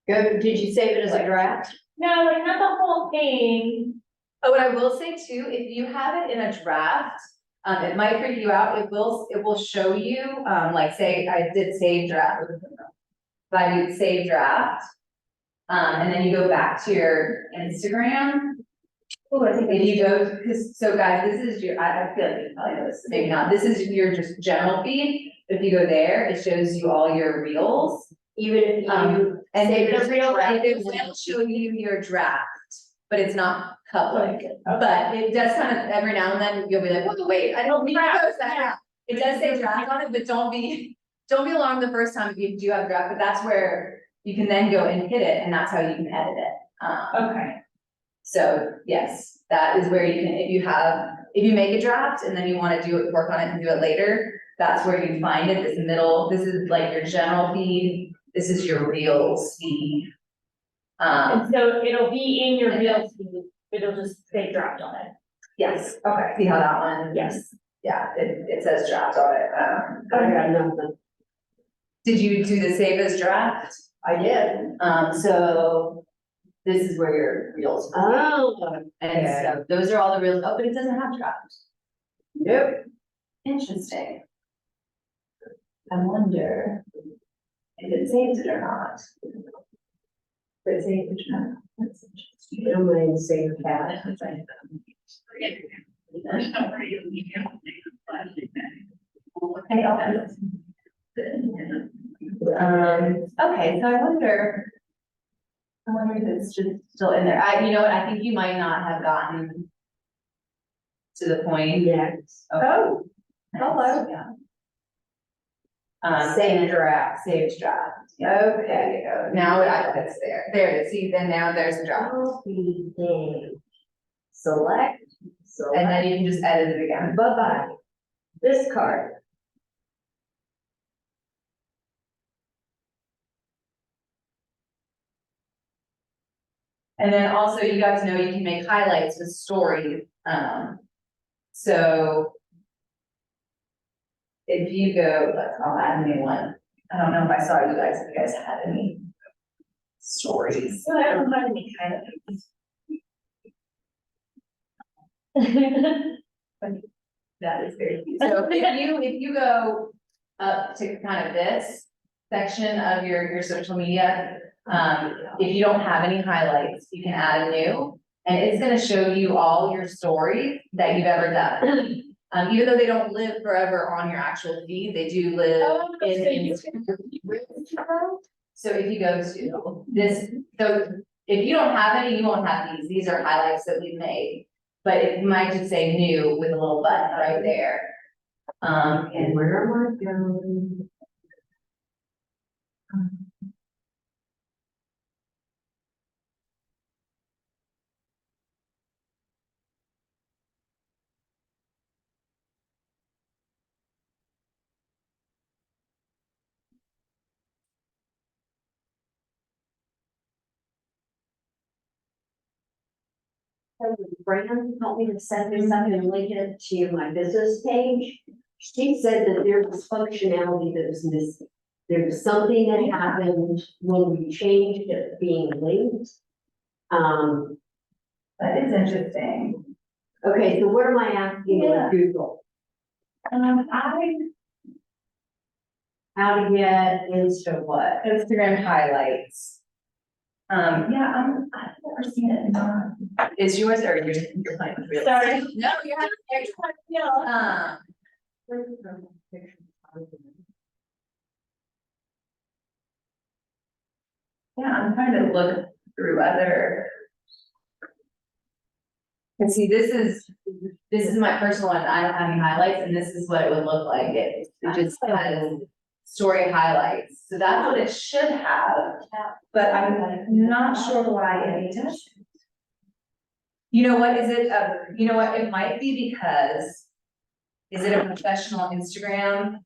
Go, did you save it as a draft? No, like not the whole thing. Oh, what I will say too, if you have it in a draft, it might freak you out, it will show you, like say I did save draft. If I do save draft, and then you go back to your Instagram. Oh, I think If you go, because, so guys, this is your, I feel like you probably know this, maybe not, this is your just general feed. If you go there, it shows you all your reels. Even if you And save it the as a real, draft? it will show you your draft, but it's not public. But it does kind of, every now and then, you'll be like, oh, wait, I don't need to post that now. It does say draft on it, but don't be alarmed the first time if you do have draft, but that's where you can then go and hit it, and that's how you can edit it. Okay. So, yes, that is where you can, if you make a draft and then you wanna work on it and do it later, that's where you find it, this is like your general feed, this is your reels feed. And so it'll be in your real feed, it'll just say dropped on it. Yes, okay, see how that one? Yes. Yeah, it says draft on it, I got nothing. did you do the save as draft? I did. So this is where your reels. Oh, And so those are all the reels, oh, but it doesn't have draft. nope. Interesting. I wonder if it saves it or not. But it saves the draft. That's interesting. I'm going to save that. Okay, so I wonder if it's just still in there. You know what, I think you might not have gotten to the point. Next. Oh, hello. Yeah. Save draft. Save draft. Okay. There you go. Now it's there. There it is. See, then now there's the draft. Copy date. Select. And then you can just edit it again. Bye-bye. Discard. And then also you guys know you can make highlights with stories. So if you go, I'll add a new one. I don't know if I saw you guys, if you guys had any stories. So that reminded me kind of. That is very cute. So if you go up to kind of this section of your social media, if you don't have any highlights, you can add a new, and it's gonna show you all your stories that you've ever done. Even though they don't live forever on your actual feed, they do live Oh, so in. you So if you go to this, so if you don't have any, you won't have these. These are highlights that we've made. But it might just say new with a little button right there. And where am I going? Brandon helped me to send this up and link it to my business page. She said that there was functionality that was missing. There was something that happened when we changed it being linked. That is interesting. Okay, so what am I asking Yeah. with Google? How to get Insta what? Instagram highlights. Yeah, I've never seen it. Is yours or you're playing with real? Sorry. No, you have. Yeah. Yeah, I'm trying to look through other. And see, this is my personal one, I don't have any highlights, and this is what it would look like, it just has story highlights, so that's what it should have, but I'm not sure why it doesn't. You know what, is it, you know what, it might be because, is it a professional Instagram?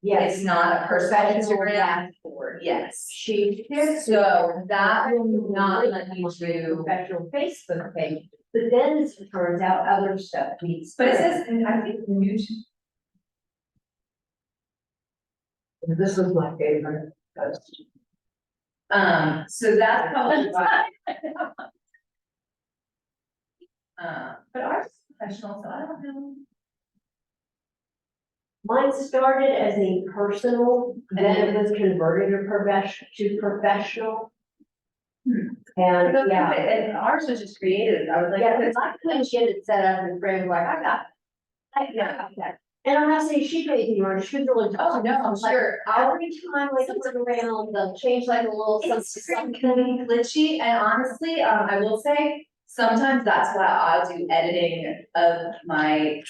Yes. It's not a personal Professional Instagram, dashboard. yes, She. so that will not let you do, Professional Facebook page, but then as it turns out, other stuff needs. but it says, I think YouTube. This was my favorite post. So that's probably why. But ours is professional, so I don't know. Mine started as a personal, then it was converted to professional. And yeah, And ours was just creative, I was like, yeah, because I couldn't get it set up and framed like I got. I got that. And I'm not saying she made the art, she was really. oh, no, I'm sure. Every time I look around, they'll change like a little It's something. pretty glitchy, and honestly, I will say, sometimes that's why I'll do editing of my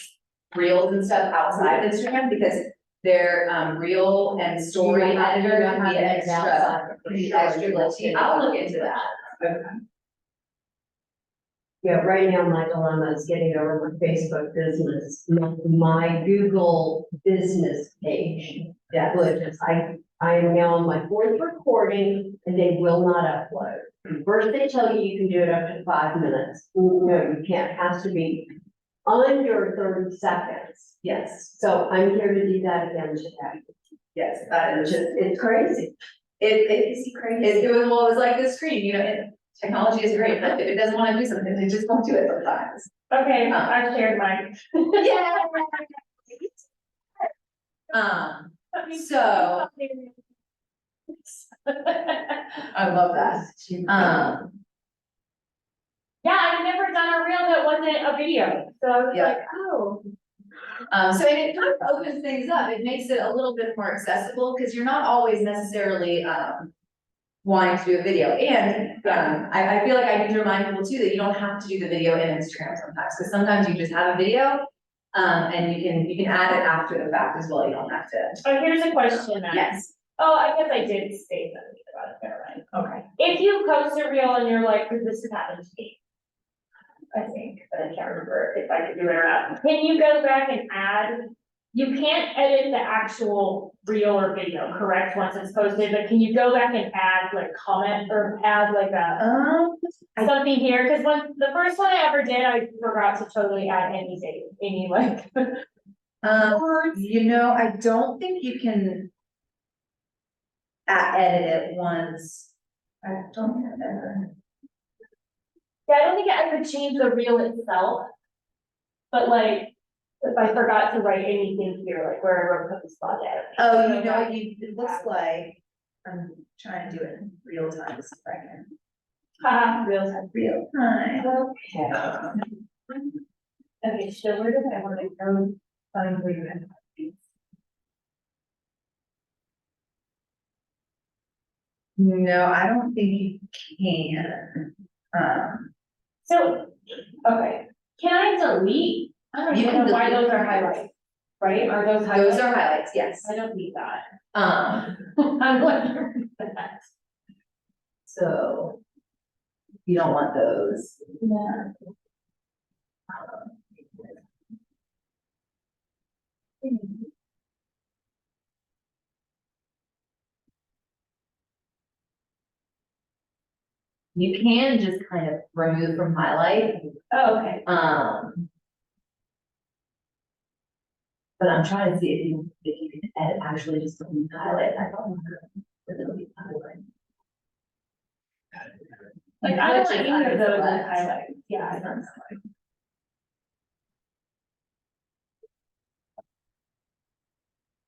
reels and stuff outside of Instagram, because their reel and story editor can be extra glitchy, I'll look into that. Yeah, right now my dilemma is getting over my Facebook business, my Google business page. Yeah. Which is, I am now on my fourth recording and they will not upload. First, they tell you you can do it up to 5 minutes. No, you can't, it has to be under 30 seconds. Yes, So I'm here to do that again today. yes, that is It's just, it's crazy. it's crazy. It was like the screen, you know, technology is great, but if it doesn't wanna do something, it just won't do it sometimes. Okay, I shared mine. Yeah. So, I love that. Yeah, I've never done a reel that wasn't a video, so I was Yeah. like, oh. So it kind of opens things up, it makes it a little bit more accessible, because you're not always necessarily, wanting to do a video, and, I feel like I need to remind people too, that you don't have to do the video in Instagram sometimes, because sometimes you just have a video, and you can add it after the fact as well, you don't have to. Oh, here's a question then. Yes. Oh, I guess I did say something about it, never mind, okay. If you post a reel and you're like, "Cause this has happened to me. I think, but I can't remember if I could do it or not. Can you go back and add? You can't edit the actual reel or video, correct, once it's posted, but can you go back and add like comment or add like a something here? Cause when, the first one I ever did, I forgot to totally add anything, any like. You know, I don't think you can edit it once. I don't think I've ever. Yeah, I don't think I could change the reel itself. But like, if I forgot to write anything here, like where I wrote put the spot at. Oh, you know what, it looks like, I'm trying to do it in real time, this is second. Haha, real time. Real time. Okay. Okay, so where did I want to go find where you had? No, I don't think you can. So, okay, can I delete? I don't You even can know why delete. those are highlights, right? Are those highlights? Those are highlights, yes. I don't need that. I'm wondering that. So. You don't want those. Yeah. You can just kind of remove from highlight, Oh, okay. but I'm trying to see if you can edit actually just delete the highlight, I don't know. Delete the highlight. Like, I don't like either of those as highlights. Yeah, I don't know.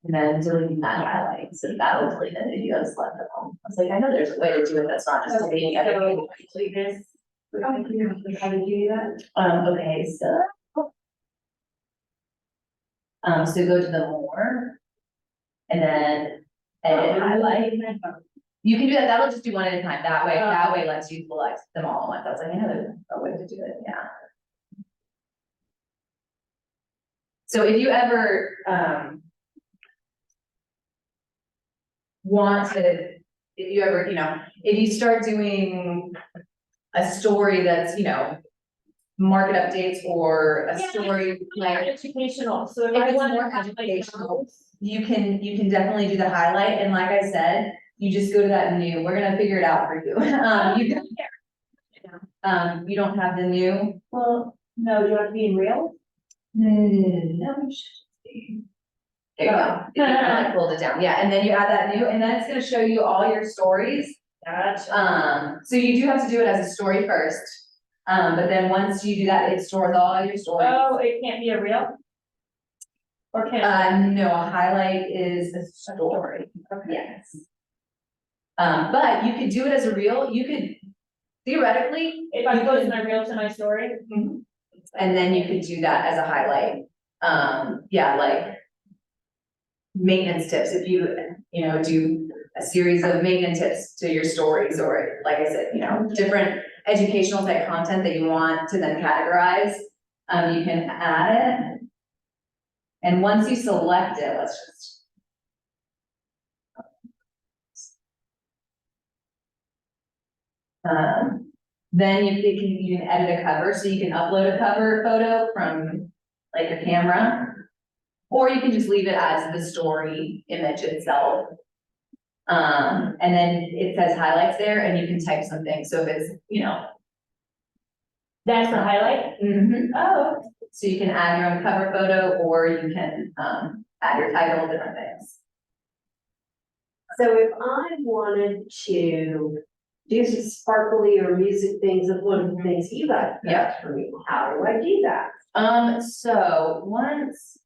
And then deleting that highlight, so that will delete it if you have select it home. I was like, I know there's a way to do it, that's not just deleting everything. Delete this. How do you do that? Okay, so. So go to the more. And then edit highlight. You can do that, that'll just do one at a time, that way lets you select them all at once, I was like, I know there's a way to do it, yeah. So if you ever, want to, if you ever, if you start doing a story that's, market updates or a Yeah, story More like, educational, so if If I it's want to more have like educational, those. you can definitely do the highlight, and like I said, you just go to that new, we're gonna figure it out for you. You don't have the new. Well, no, you have to be in real? No, it should be. There you go. You kinda pulled it down, yeah, and then you add that new, and then it's gonna show you all your stories. Gotcha. So you do have to do it as a story first, but then once you do that, it stores all your stories. Oh, it can't be a reel? Or can it? No, a highlight is a story, yes. But you could do it as a reel, you could theoretically, If I you post could- my reel to my story? and then you could do that as a highlight. Yeah, like maintenance tips, if you, do a series of maintenance tips to your stories, or like I said, different educational type content that you want to then categorize, you can add it. And once you select it, let's just. Then you can edit a cover, so you can upload a cover photo from like a camera. Or you can just leave it as the story image itself. And then it says highlights there, and you can type something, so if it's, That's the highlight? Oh, so you can add your own cover photo, or you can, add your title, different things. So if I wanted to do some sparkly or music things of one of the things you guys Yeah. got for me, how do I do that? So once.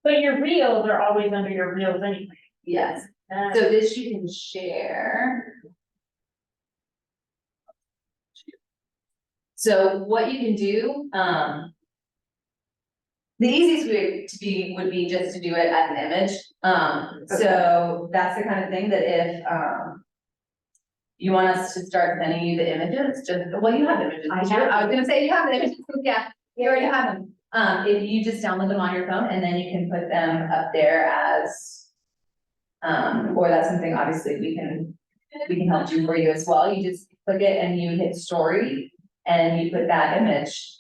but your reels are always under your reels anyway. Yes, so this you can share. So what you can do, the easiest way would be just to do it as an image. So that's the kind of thing that if, you want us to start sending you the images, well, you have images. I have. I was gonna say you have the images, yeah, you already have them. If you just download them on your phone, and then you can put them up there as, or that's something obviously we can help do for you as well. You just click it and you hit story, and you put that image,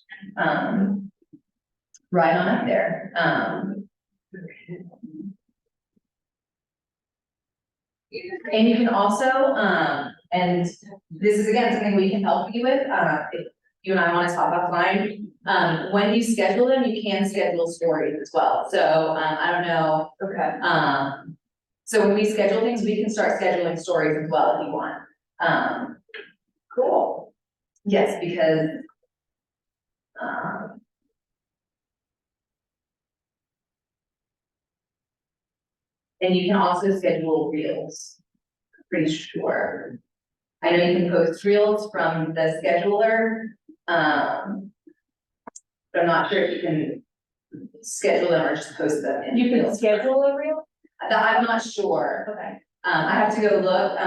right on up there. And you can also, and this is again, something we can help you with, if you and I wanna talk offline. When you schedule them, you can schedule stories as well, so, I don't know. Okay. So when we schedule things, we can start scheduling stories as well if you want. Cool. Yes, because. And you can also schedule reels, pretty sure. I know you can post reels from the scheduler, but I'm not sure if you can schedule them or just post them in. You can Reels. schedule a reel? I'm not sure. Okay. I have to go look,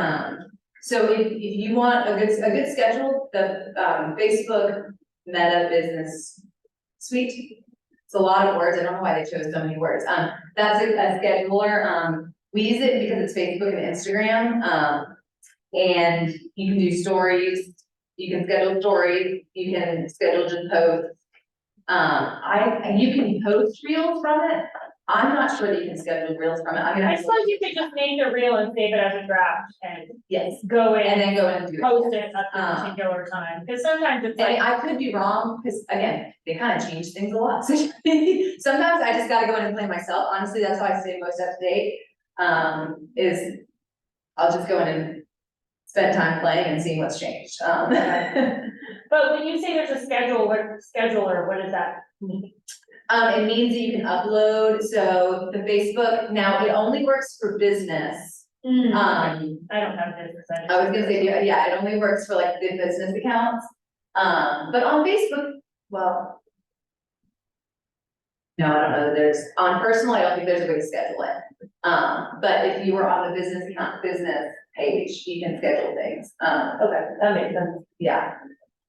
so if you want a good schedule, the, Facebook Meta Business Suite. It's a lot of words, I don't know why they chose so many words, that's a scheduler, we use it because it's Facebook and Instagram, and you can do stories, you can schedule stories, you can schedule just posts. You can post reels from it, I'm not sure that you can schedule reels from it, I mean, I suppose you could just make a reel and save it as a draft and yes, go in and and then go in and do it. post it at a particular time, because sometimes it's And like, I could be wrong, because again, they kind of change things a lot, so sometimes I just gotta go in and play myself, honestly, that's how I stay most up to date. Is I'll just go in and spend time playing and seeing what's changed, but when you say there's a scheduler, what does that mean? it means that you can upload, so the Facebook, now it only works for business. I don't have business. I was gonna say, yeah, it only works for like the business accounts, but on Facebook, well. No, I don't know that there's, on personal, I don't think there's a way to schedule it. But if you were on the business account, business page, you can schedule things, Okay, that makes sense. yeah.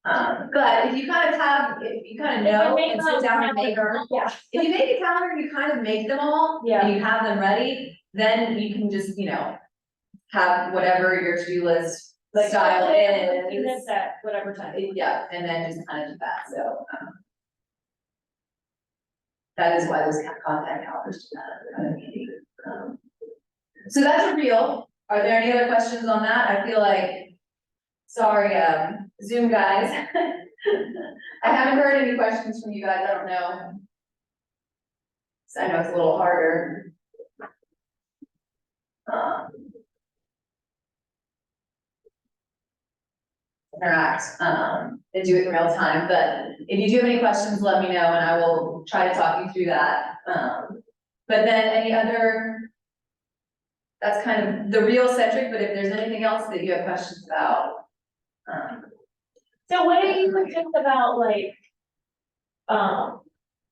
But if you kind of have, if you kind of know and sit down and make, Yeah. if you make a calendar, you kind of make them all. Yeah. And you have them ready, then you can just, you know, have whatever your to-do list Like, style okay, do is. this at whatever time. Yeah, and then just kind of do that, so, that is why those kind of content calendars do that, kind of handy. So that's a reel. Are there any other questions on that? I feel like, sorry, Zoom guys. I haven't heard any questions from you guys, I don't know. So I know it's a little harder. Interact, and do it in real time, but if you do have any questions, let me know and I will try to talk you through that. But then any other, that's kind of the real centric, but if there's anything else that you have questions about. So what do you think about like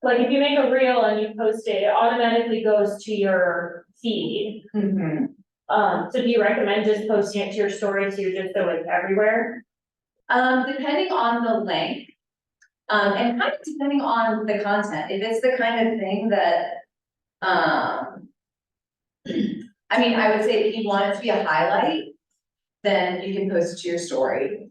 if you make a reel and you post it, it automatically goes to your feed. So do you recommend just posting it to your story so you're just so it's everywhere? Depending on the length, and kind of depending on the content, if it's the kind of thing that, I mean, I would say if you want it to be a highlight, then you can post it to your story.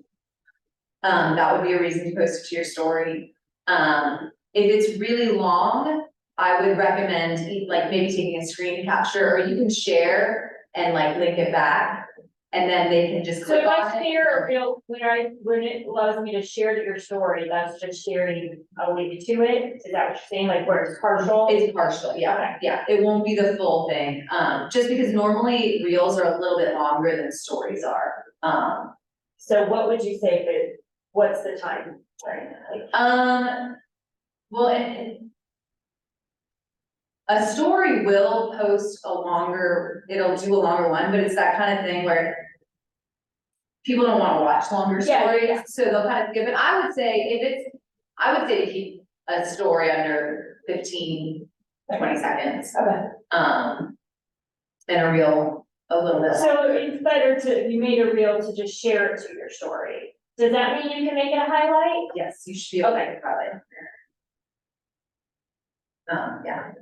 That would be a reason to post it to your story. If it's really long, I would recommend like maybe taking a screen capture, or you can share and like link it back. And then they can just So click if on I it. share a reel, when it allows me to share to your story, that's just sharing a link to it? Is that what you're saying, like where it's partial? It's partial, yeah, yeah, it won't be the full thing, just because normally reels are a little bit longer than stories are. So what would you say what's the time frame? Like, Well, a story will post a longer, it'll do a longer one, but it's that kind of thing where people don't wanna watch longer Yeah, stories, yeah. so they'll kind of skip it. I would say to keep a story under 15, 20 seconds. Okay. And a reel a little bit. So it's better if you made a reel to just share it to your story. Does that mean you can make it a highlight? Yes, you should be able Okay. to probably. Yeah.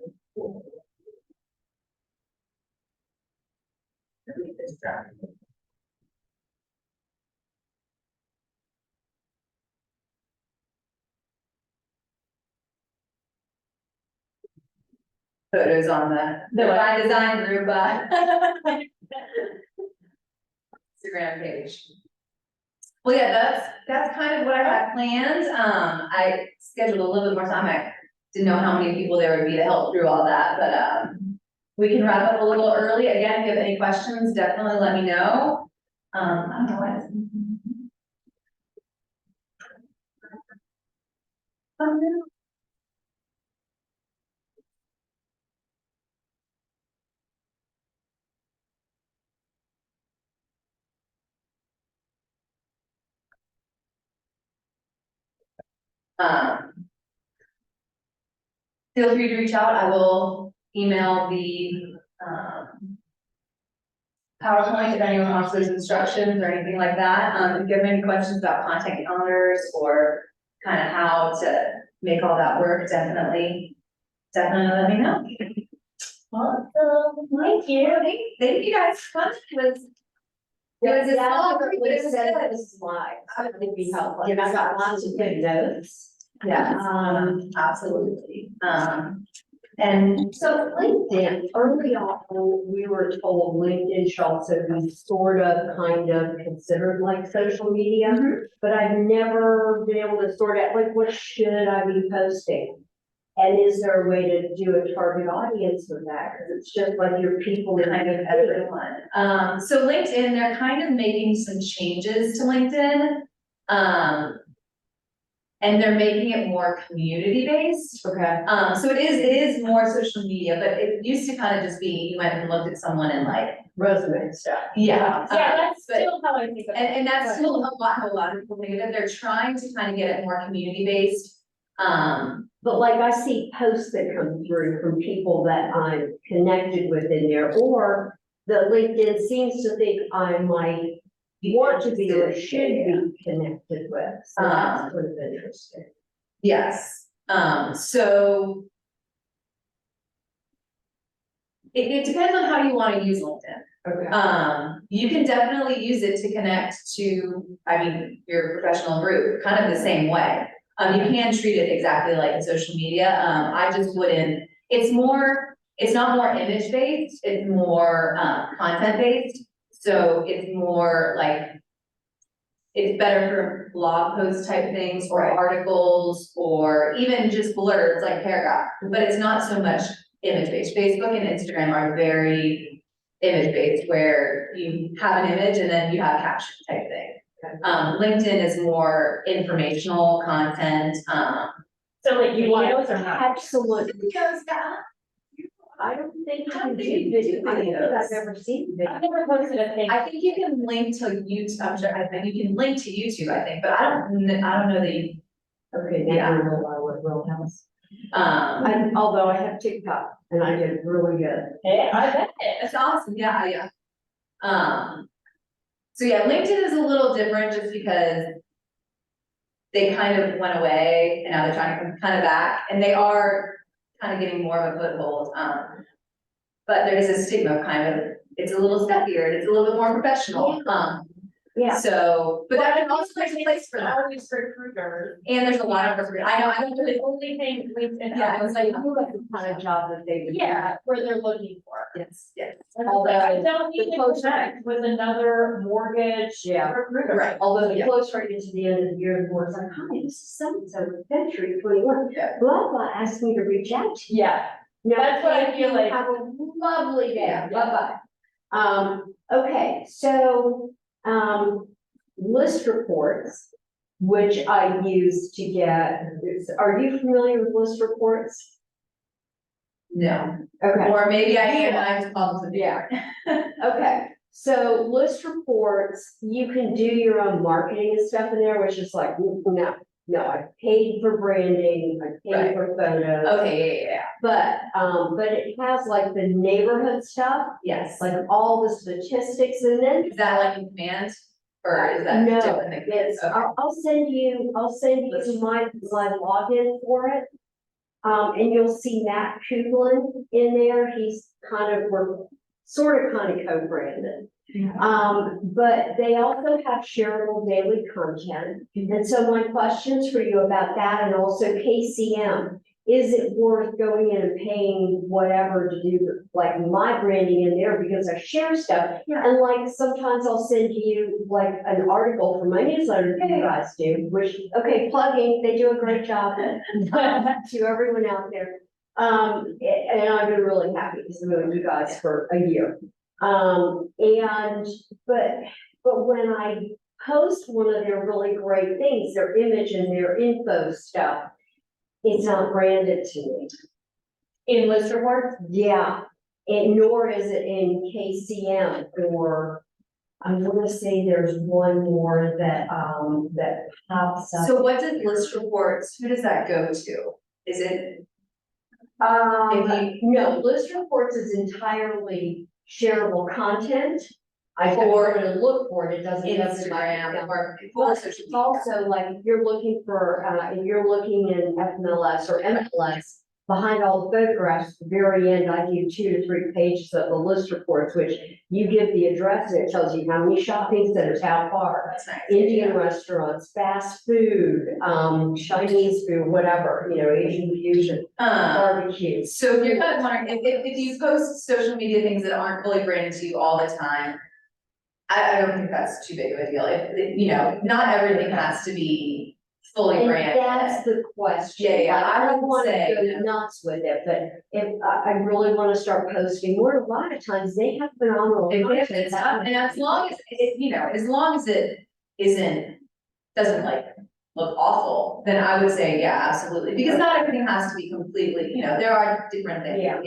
Photos on the design group, Instagram page. Well, yeah, that's kind of what I had planned. I scheduled a little bit more time. I didn't know how many people there would be to help through all that, but, we can wrap up a little early. Again, if you have any questions, definitely let me know. I don't know what. Feel free to reach out. I will email the, PowerPoint if anyone wants those instructions or anything like that. If you have any questions about content calendars or kind of how to make all that work, definitely let me know. Awesome, thank you. Thank you guys so much. It was a small group, but it was good. This is live, so it would be helpful. Yeah, I've got lots of good notes. Yeah, absolutely. And so LinkedIn, early on, we were told LinkedIn should also be sort of, kind of considered like social media. But I've never been able to sort out, like, what should I be posting? And is there a way to do a target audience with that? Because it's just like your people Kind of everyone. So LinkedIn, they're kind of making some changes to LinkedIn. And they're making it more community based. Okay. So it is more social media, but it used to kind of just be, you went and looked at someone and like, Resume stuff. yeah. Yeah, that's but- still how I think of it. And that's still a lot of people think of it. They're trying to kind of get it more community based. But like I see posts that come through from people that I'm connected with in there, or the LinkedIn seems to think I might want to be or should be connected with. So that's sort of interesting. yes, so. It depends on how you wanna use LinkedIn. Okay. You can definitely use it to connect to, I mean, your professional group, kind of the same way. You can treat it exactly like a social media, I just wouldn't, it's not more image based, it's more, content based. So it's more like, it's better for blog post type things, or articles, or even just blurbs, like paragraph, but it's not so much image based. Facebook and Instagram are very image based, where you have an image and then you have caption type thing. LinkedIn is more informational content, So like videos or not? Excellent. goes down. I don't think I don't you think you do do video. I don't think videos. I've ever seen video. I've never posted a thing. I think you can link to YouTube, I'm sure, I think you can link to YouTube, I think, but I don't know that you, Okay, now Yeah. I know why we're Real House. um, Although I have TikTok and I did really good. Yeah, I bet it. it's awesome, yeah. So yeah, LinkedIn is a little different just because they kind of went away and now they're trying to come kind of back, and they are kind of getting more of a foothold, but there is a stigma of kind of, it's a little stuffier, and it's a little bit more professional, Yeah. so, but that can also there's a place for that, Always recruiters. and there's a lot of, I know, I don't The really, only thing LinkedIn Yeah, has, it's like, I think that's the kind of job that they would. do. yeah, where they're looking for. yes, Although I don't the need to closer- connect with another mortgage Yeah. recruiter. right, Although the Yeah. closer I get to the end of the year, the more it's like, hi, this is so-and-so with Century 21. Yeah. Blah, blah, asked me to reach out to you. Yeah, No, That's what I thank feel you. like. Have a lovely day. Yeah. Bye-bye. Okay, so, list reports, which I use to get, are you familiar with list reports? no, Okay. or maybe I am, and I just called them to Yeah. Okay, so list reports, you can do your own marketing and stuff in there, which is like, no, I paid for branding, I paid Right. for photos. Okay, yeah, But it has like the neighborhood stuff, yes, like all the statistics, and then is that like in command, or is that No, different than command? it's, Okay. I'll send you my login for it. And you'll see Matt Kuglin in there, he's we're sort of co-branded. But they also have shareable daily content, and so my questions for you about that, and also KCM. Is it worth going in and paying whatever to do like my branding in there, because I share stuff? Yeah. And like sometimes I'll send you like an article from my newsletter that you guys do, which, okay, plugging, they do a great job to everyone out there. And I've been really happy because I've known you guys for a year. But when I post one of their really great things, their image and their info stuff, it's not branded to me. in list reports. Yeah, and nor is it in KCM, or I wanna say there's one more that pops up. So what does list reports, who does that go to? Is it, if No, list reports is entirely shareable content. I For go to look for it, it doesn't. Instagram or But for it's social media? also like, if you're looking for, if you're looking in FMLS or MLS, behind all the photographs, at the very end, I give 2 to 3 pages of the list reports, which you give the address and it tells you how many shopping centers, how far. That's nice. Indian restaurants, fast food, Chinese food, whatever, Asian fusion, barbecue. So if you're kind of wondering, if you post social media things that aren't fully branded to you all the time, I don't think that's too big of a deal. Not everything has to be fully And branded. that's the question. Yeah, Like, I don't would wanna say, go nuts with it, but if I really wanna start posting more, a lot of times they have phenomenal If content. it's up, and as long as it doesn't like look awful, then I would say, yeah, absolutely, because not everything has to be completely, there are different things. Yeah.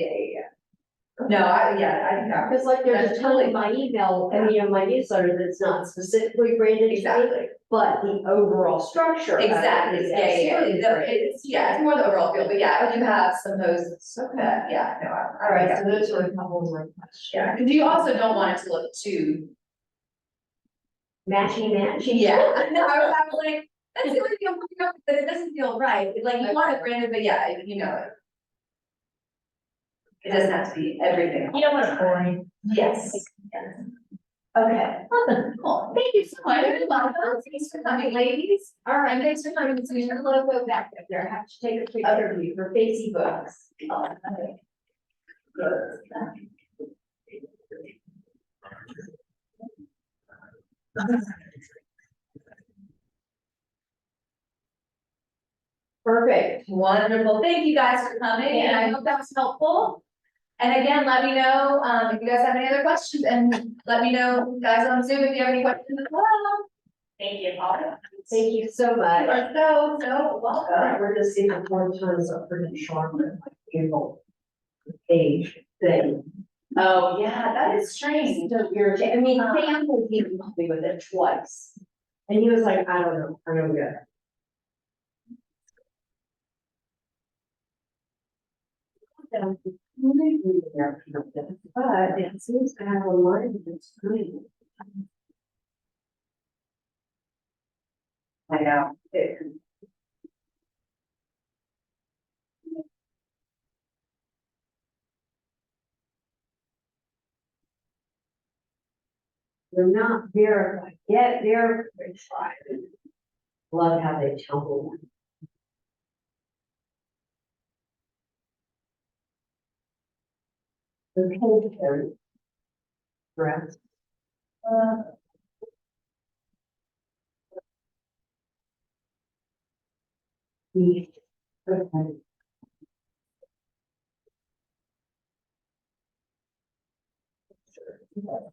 No, I think that, Because like there's That's a ton totally of my email, my newsletter that's not specifically branded to me. exactly, but the overall structure. of it Exactly, is yeah, absolutely great. it's more the overall feel, but yeah, you have some hoses, okay, yeah, no, All right, so those are a couple of my questions. Yeah, because you also don't want it to look too, Matching. yeah, no, I was like, that's the only thing I'm looking up, but it doesn't feel right, like, you want it branded, but yeah, you know it. It doesn't have to be everything. You don't want it boring. Yes. Okay, Awesome, cool, thank you so much, you're welcome, thanks for coming, ladies. all right. And thanks for coming to see your logo back There, I have to take a picture of you for Facey Books. Perfect. Wonderful, thank you guys for coming, and I hope that was helpful. And again, let me know, if you guys have any other questions, and let me know, guys on Zoom, if you have any questions as well. Thank you, Paul. Thank you so much. You are so welcome. We're gonna see the four times up for the Charlotte, like, April. Age thing. Oh, yeah, that is strange. So irritating. I mean, Sam was even helped me with it twice. And he was like, I don't know, I'm gonna go. But it seems to have a line that's green. I know. They're not verified, yet verified. Love how they tumble. The cold carry. Correct. Okay.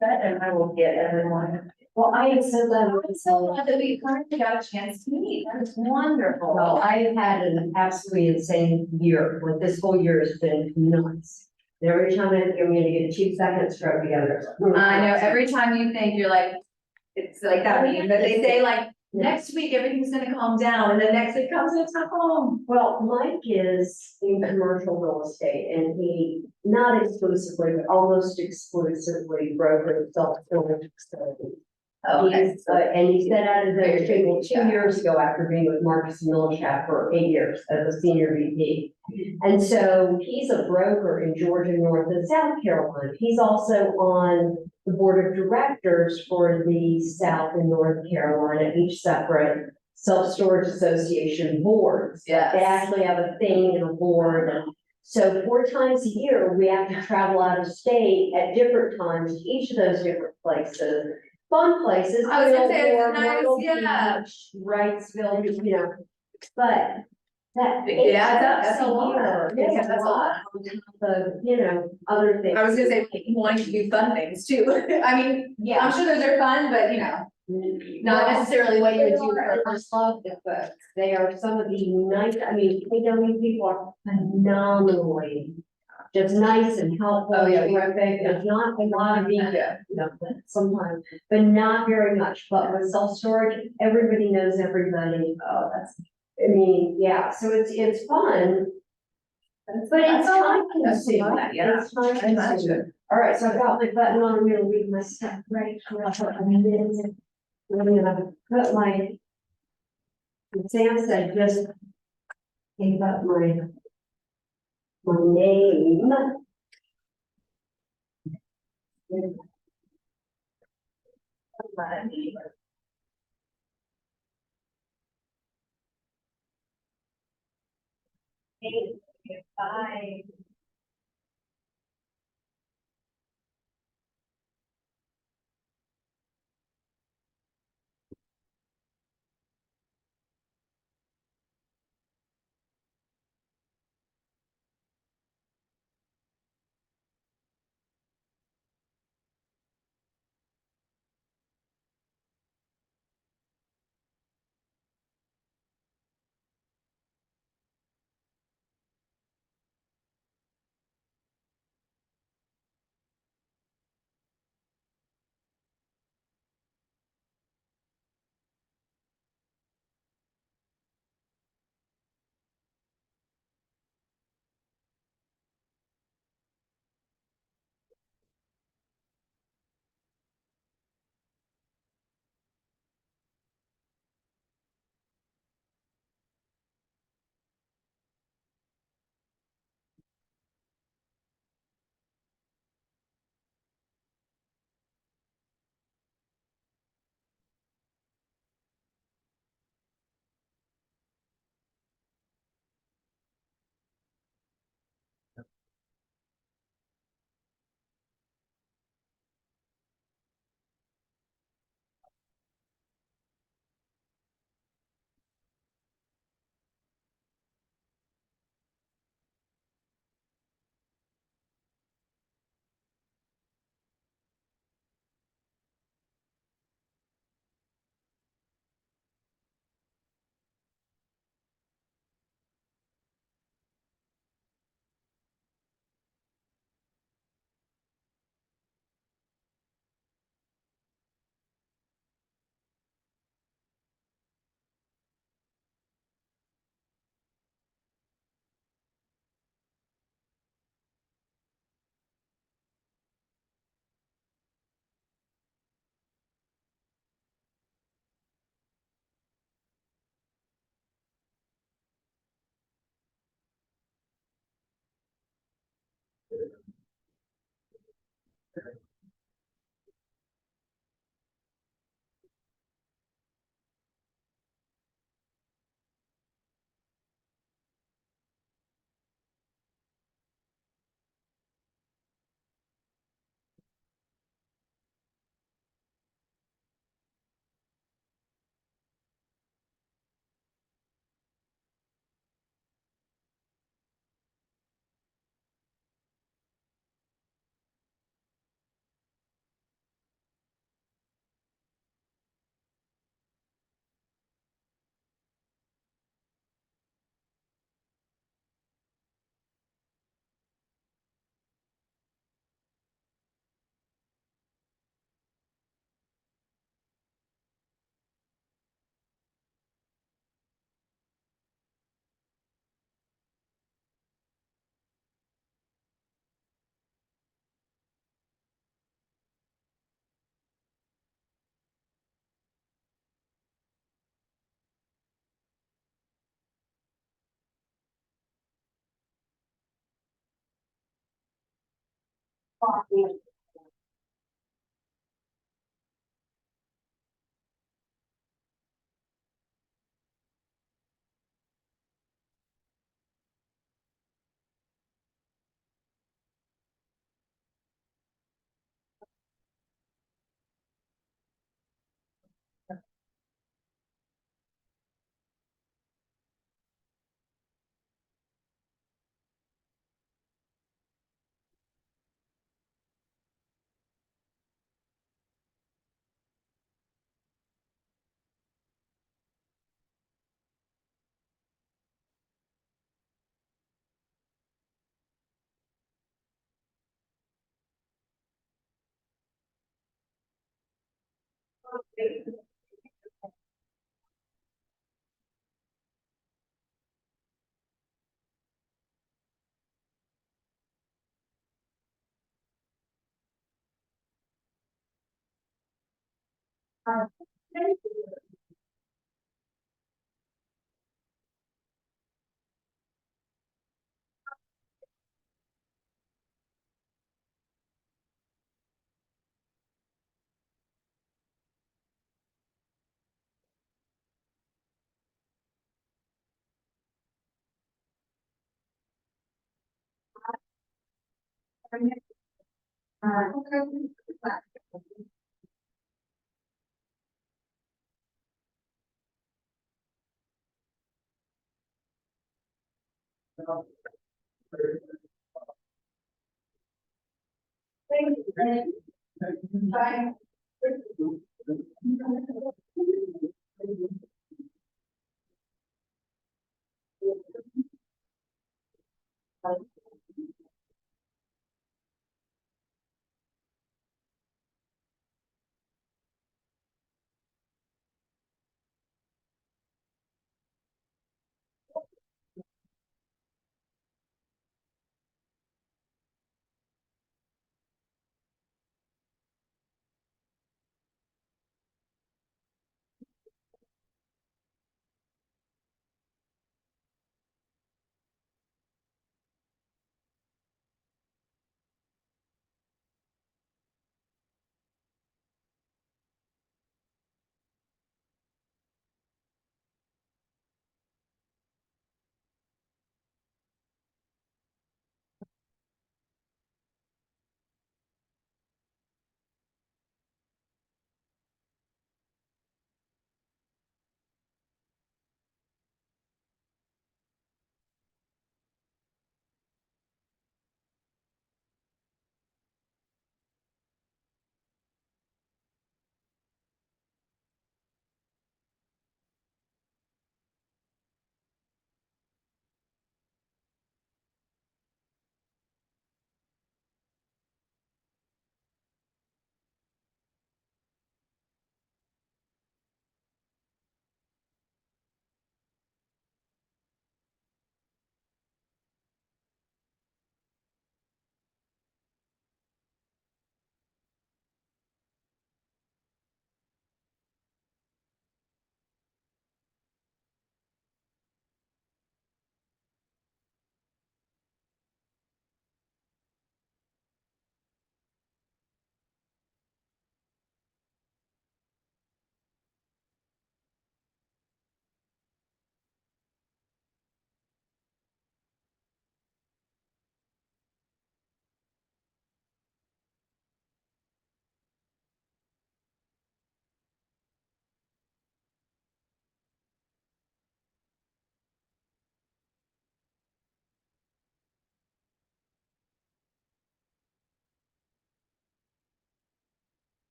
That, and I will get everyone. Well, I am so glad. I'm so glad that we finally got a chance to meet, that is wonderful. Well, I have had an absolutely insane year, like this whole year has been nuts. And every time I'm gonna get 2 seconds to rub together. I know, every time you think you're like, it's like that meeting, but they say like, next week, everything's gonna calm down, and then next week comes and it's not home. Well, Mike is in commercial real estate and he, not exclusively, but almost exclusively brokered self-storage facilities. He's, and he set out of the table 2 years ago after being with Marcus Millichap for 8 years as a senior VP. And so he's a broker in Georgia, North and South Carolina. He's also on the board of directors for the South and North Carolina, each separate self-storage association boards. They Yes. actually have a thing and a board. And so 4 times a year, we have to travel out of state at different times to each of those different places. Fun places. I was gonna say, it's Fillmore, nice, Myrtle yeah. Beach, Wrightsville, you know, but that. It adds up, takes that's a lot. year. Yeah, It's that's a lot. on top of, you know, other things. I was gonna say, wanting to do fun things too, I mean, Yeah. I'm sure those are fun, but you know, not Well, necessarily what you would do I for. just love the books. They are some of the nice, I mean, KW people are phenomenally just nice and helpful. Oh, yeah. Terrific. There's not a lot of ego, Yeah. you know, sometimes, but not very much. But with self-storage, everybody knows everybody. Oh, that's. I mean, yeah, so it's fun. But it's That's a lot. time That's a lot, consuming. yeah. It's time I consuming. imagine. All right, so I've got my button on, I'm gonna leave my stuff right here. I'm gonna put my. Sam said just. Gave up my name. Bye.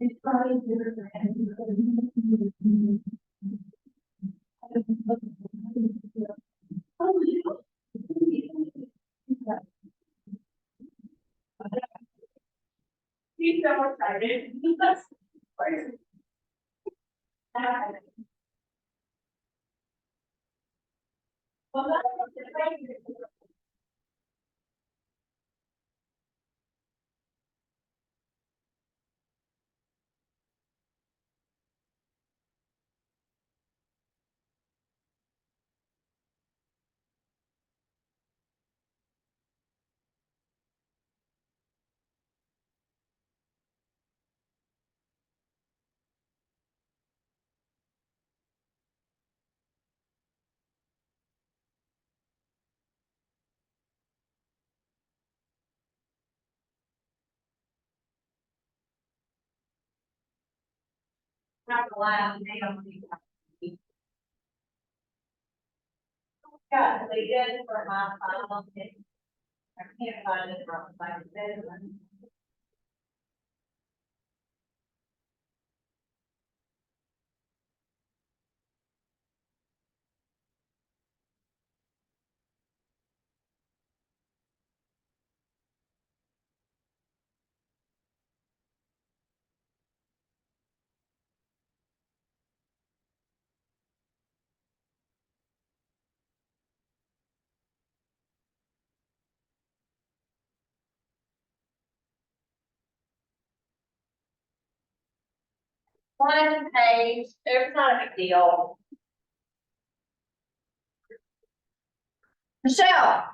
It's probably different for him. He's so excited. That's crazy. Well, that's Not the last name. Got deleted for my file. I can't find it from my bedroom. One page, there's not a big deal. Michelle.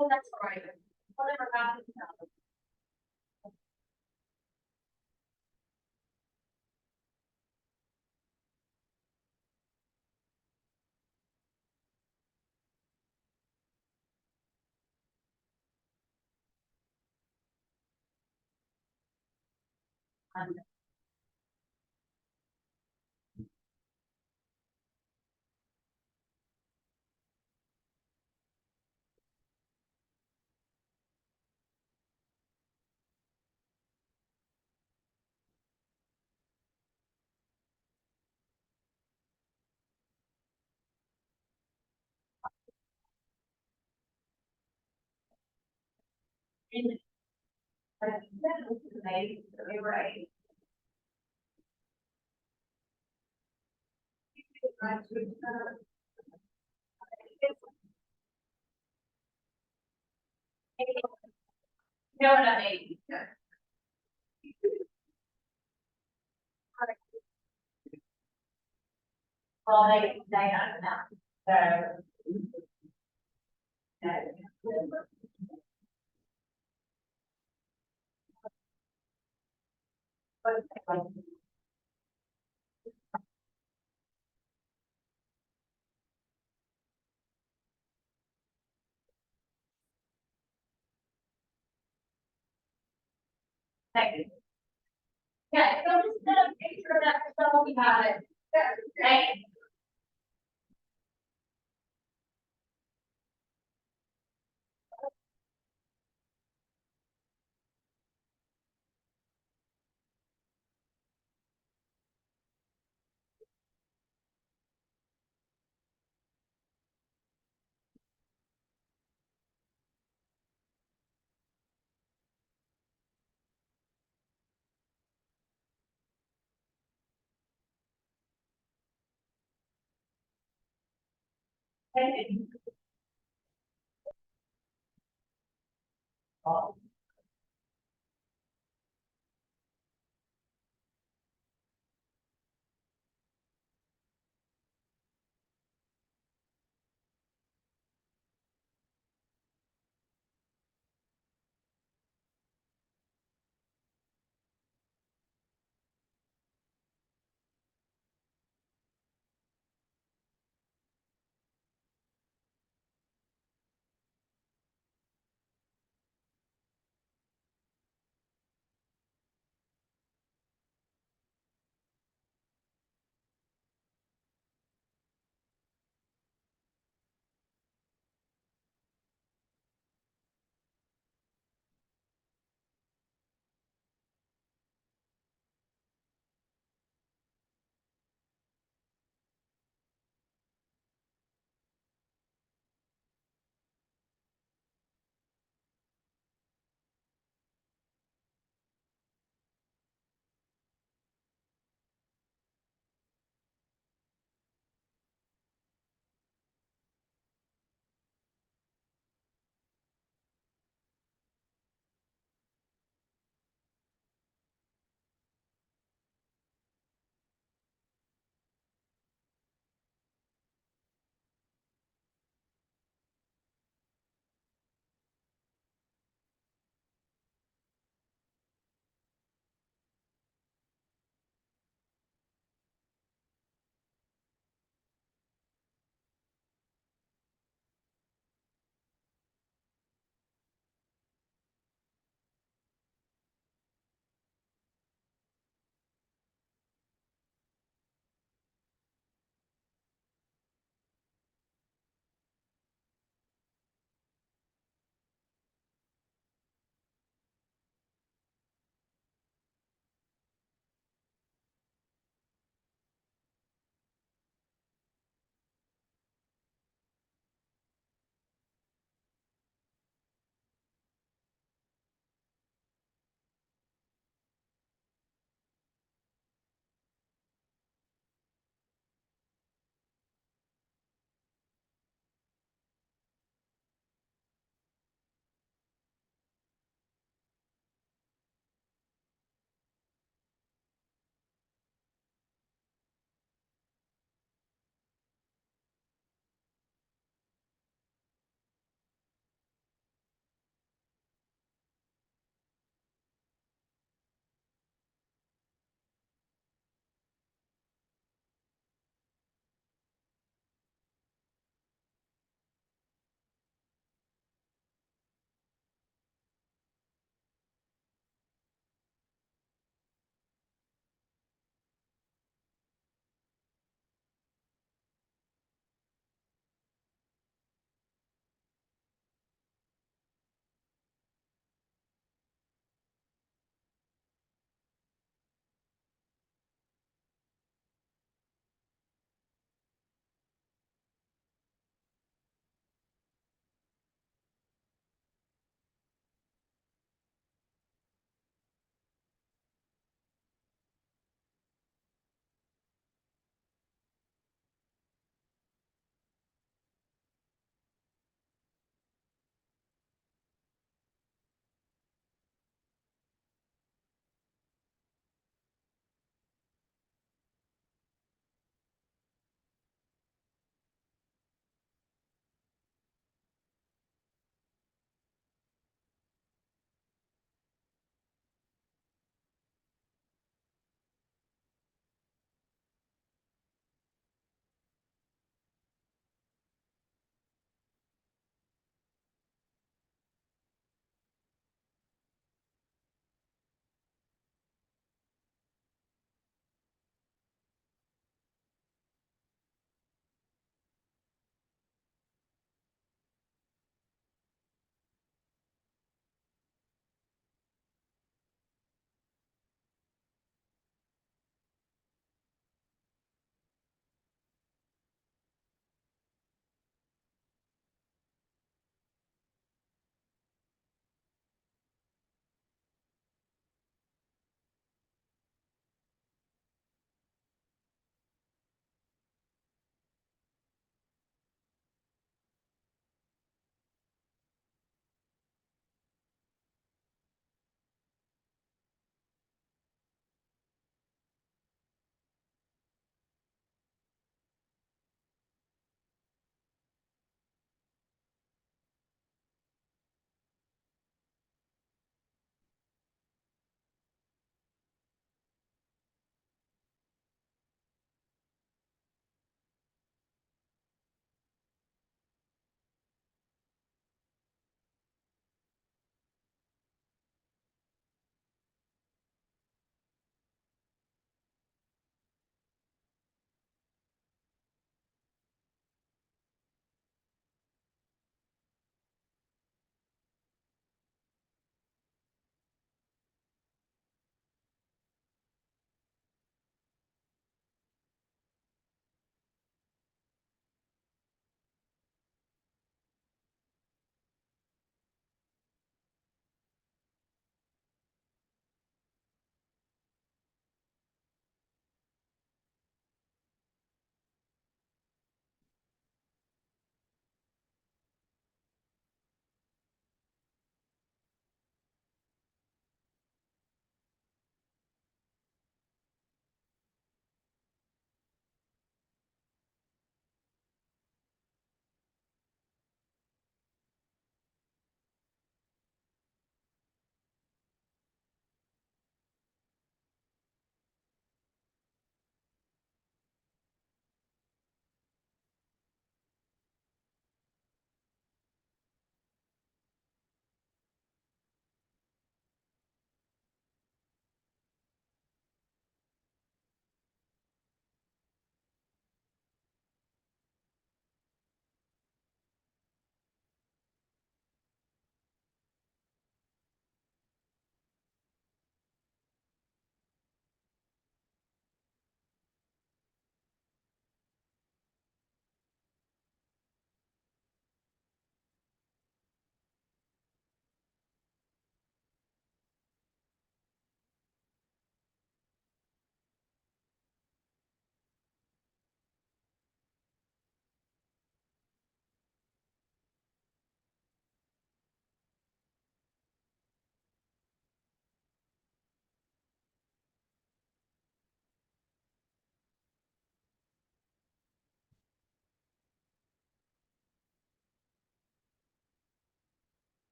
Oh, that's all right. Whatever happens. You're right. You know what I mean? Well, they have now, so. Yeah, so just send a picture of that, so we have it. Right? Okay.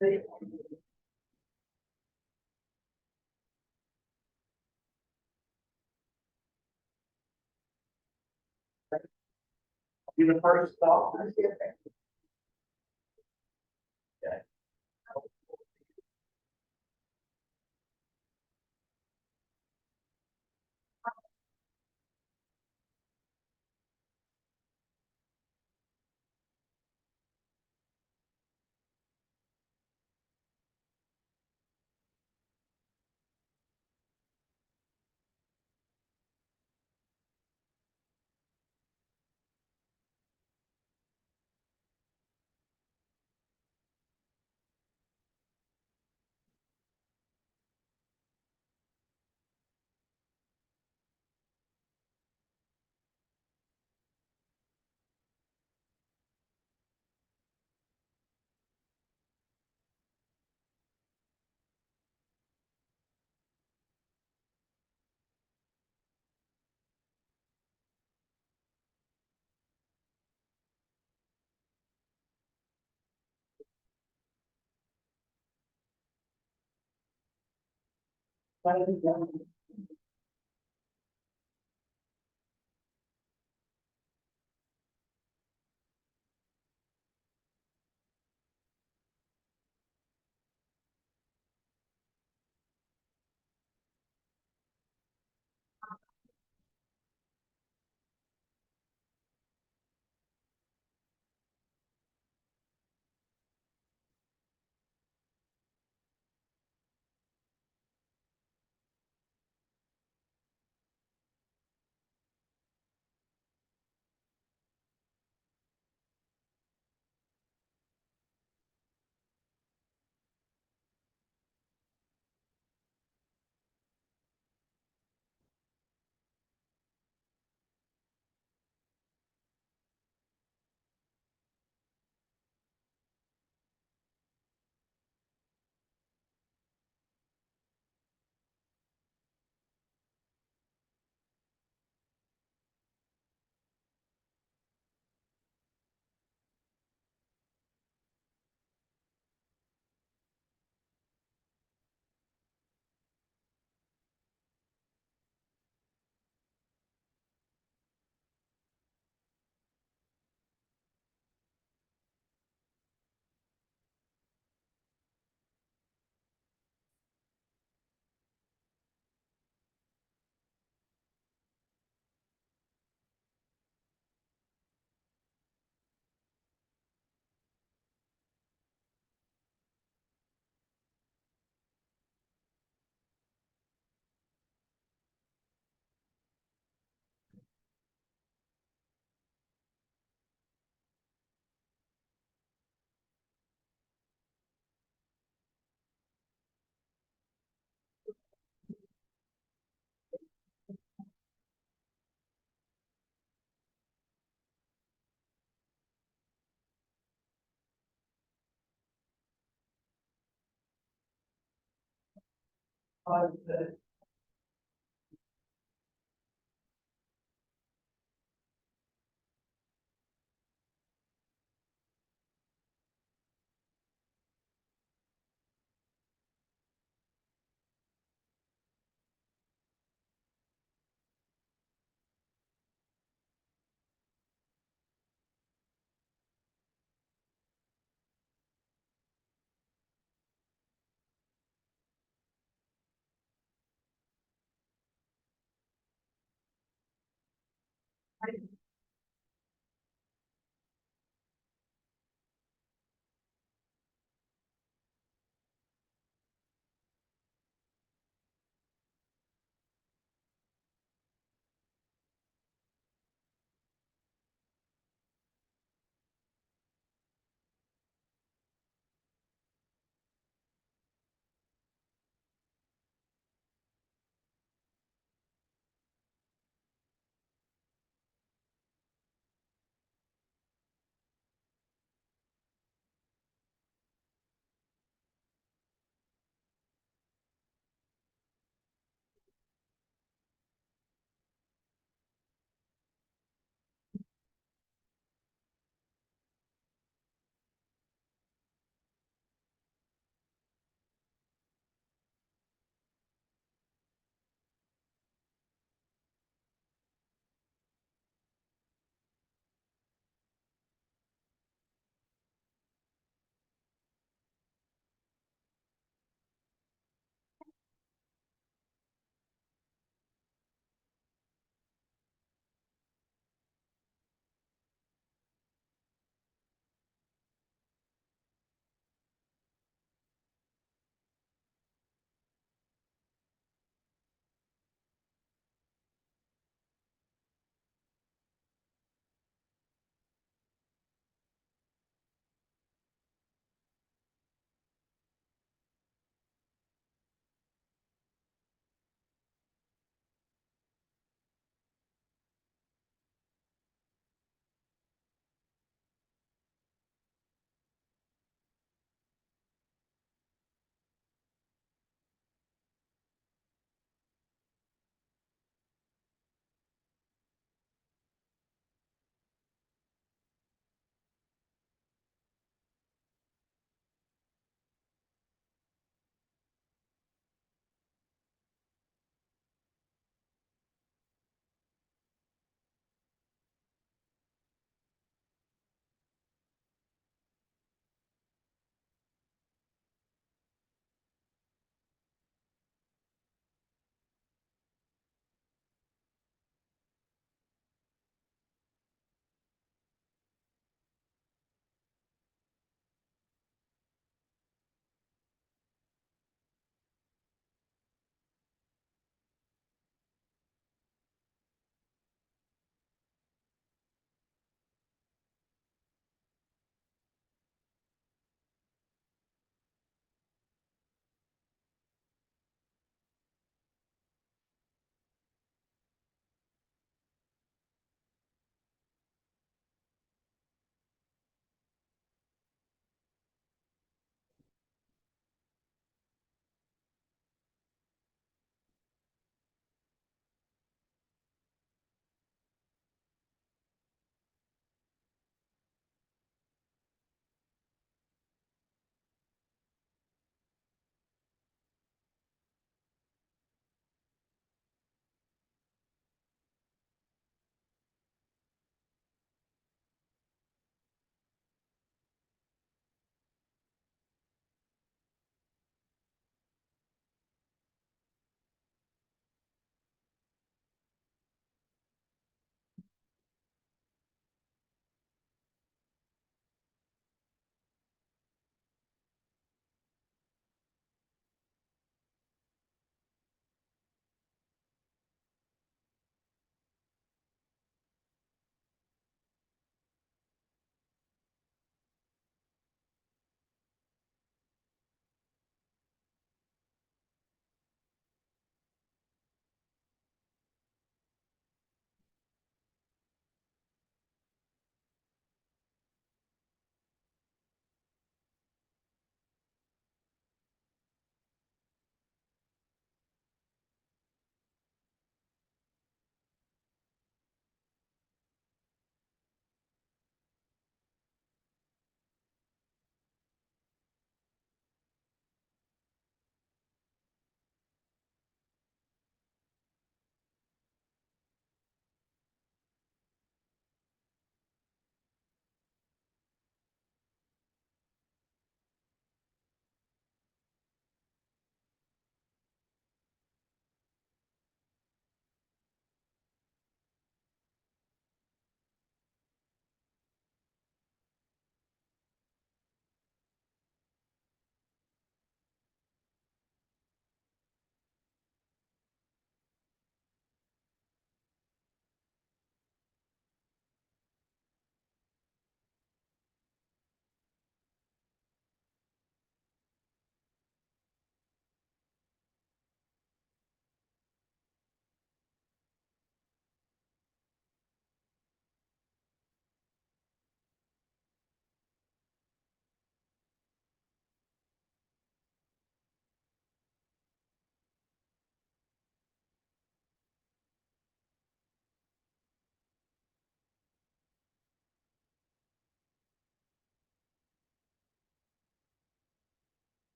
Be the first stop.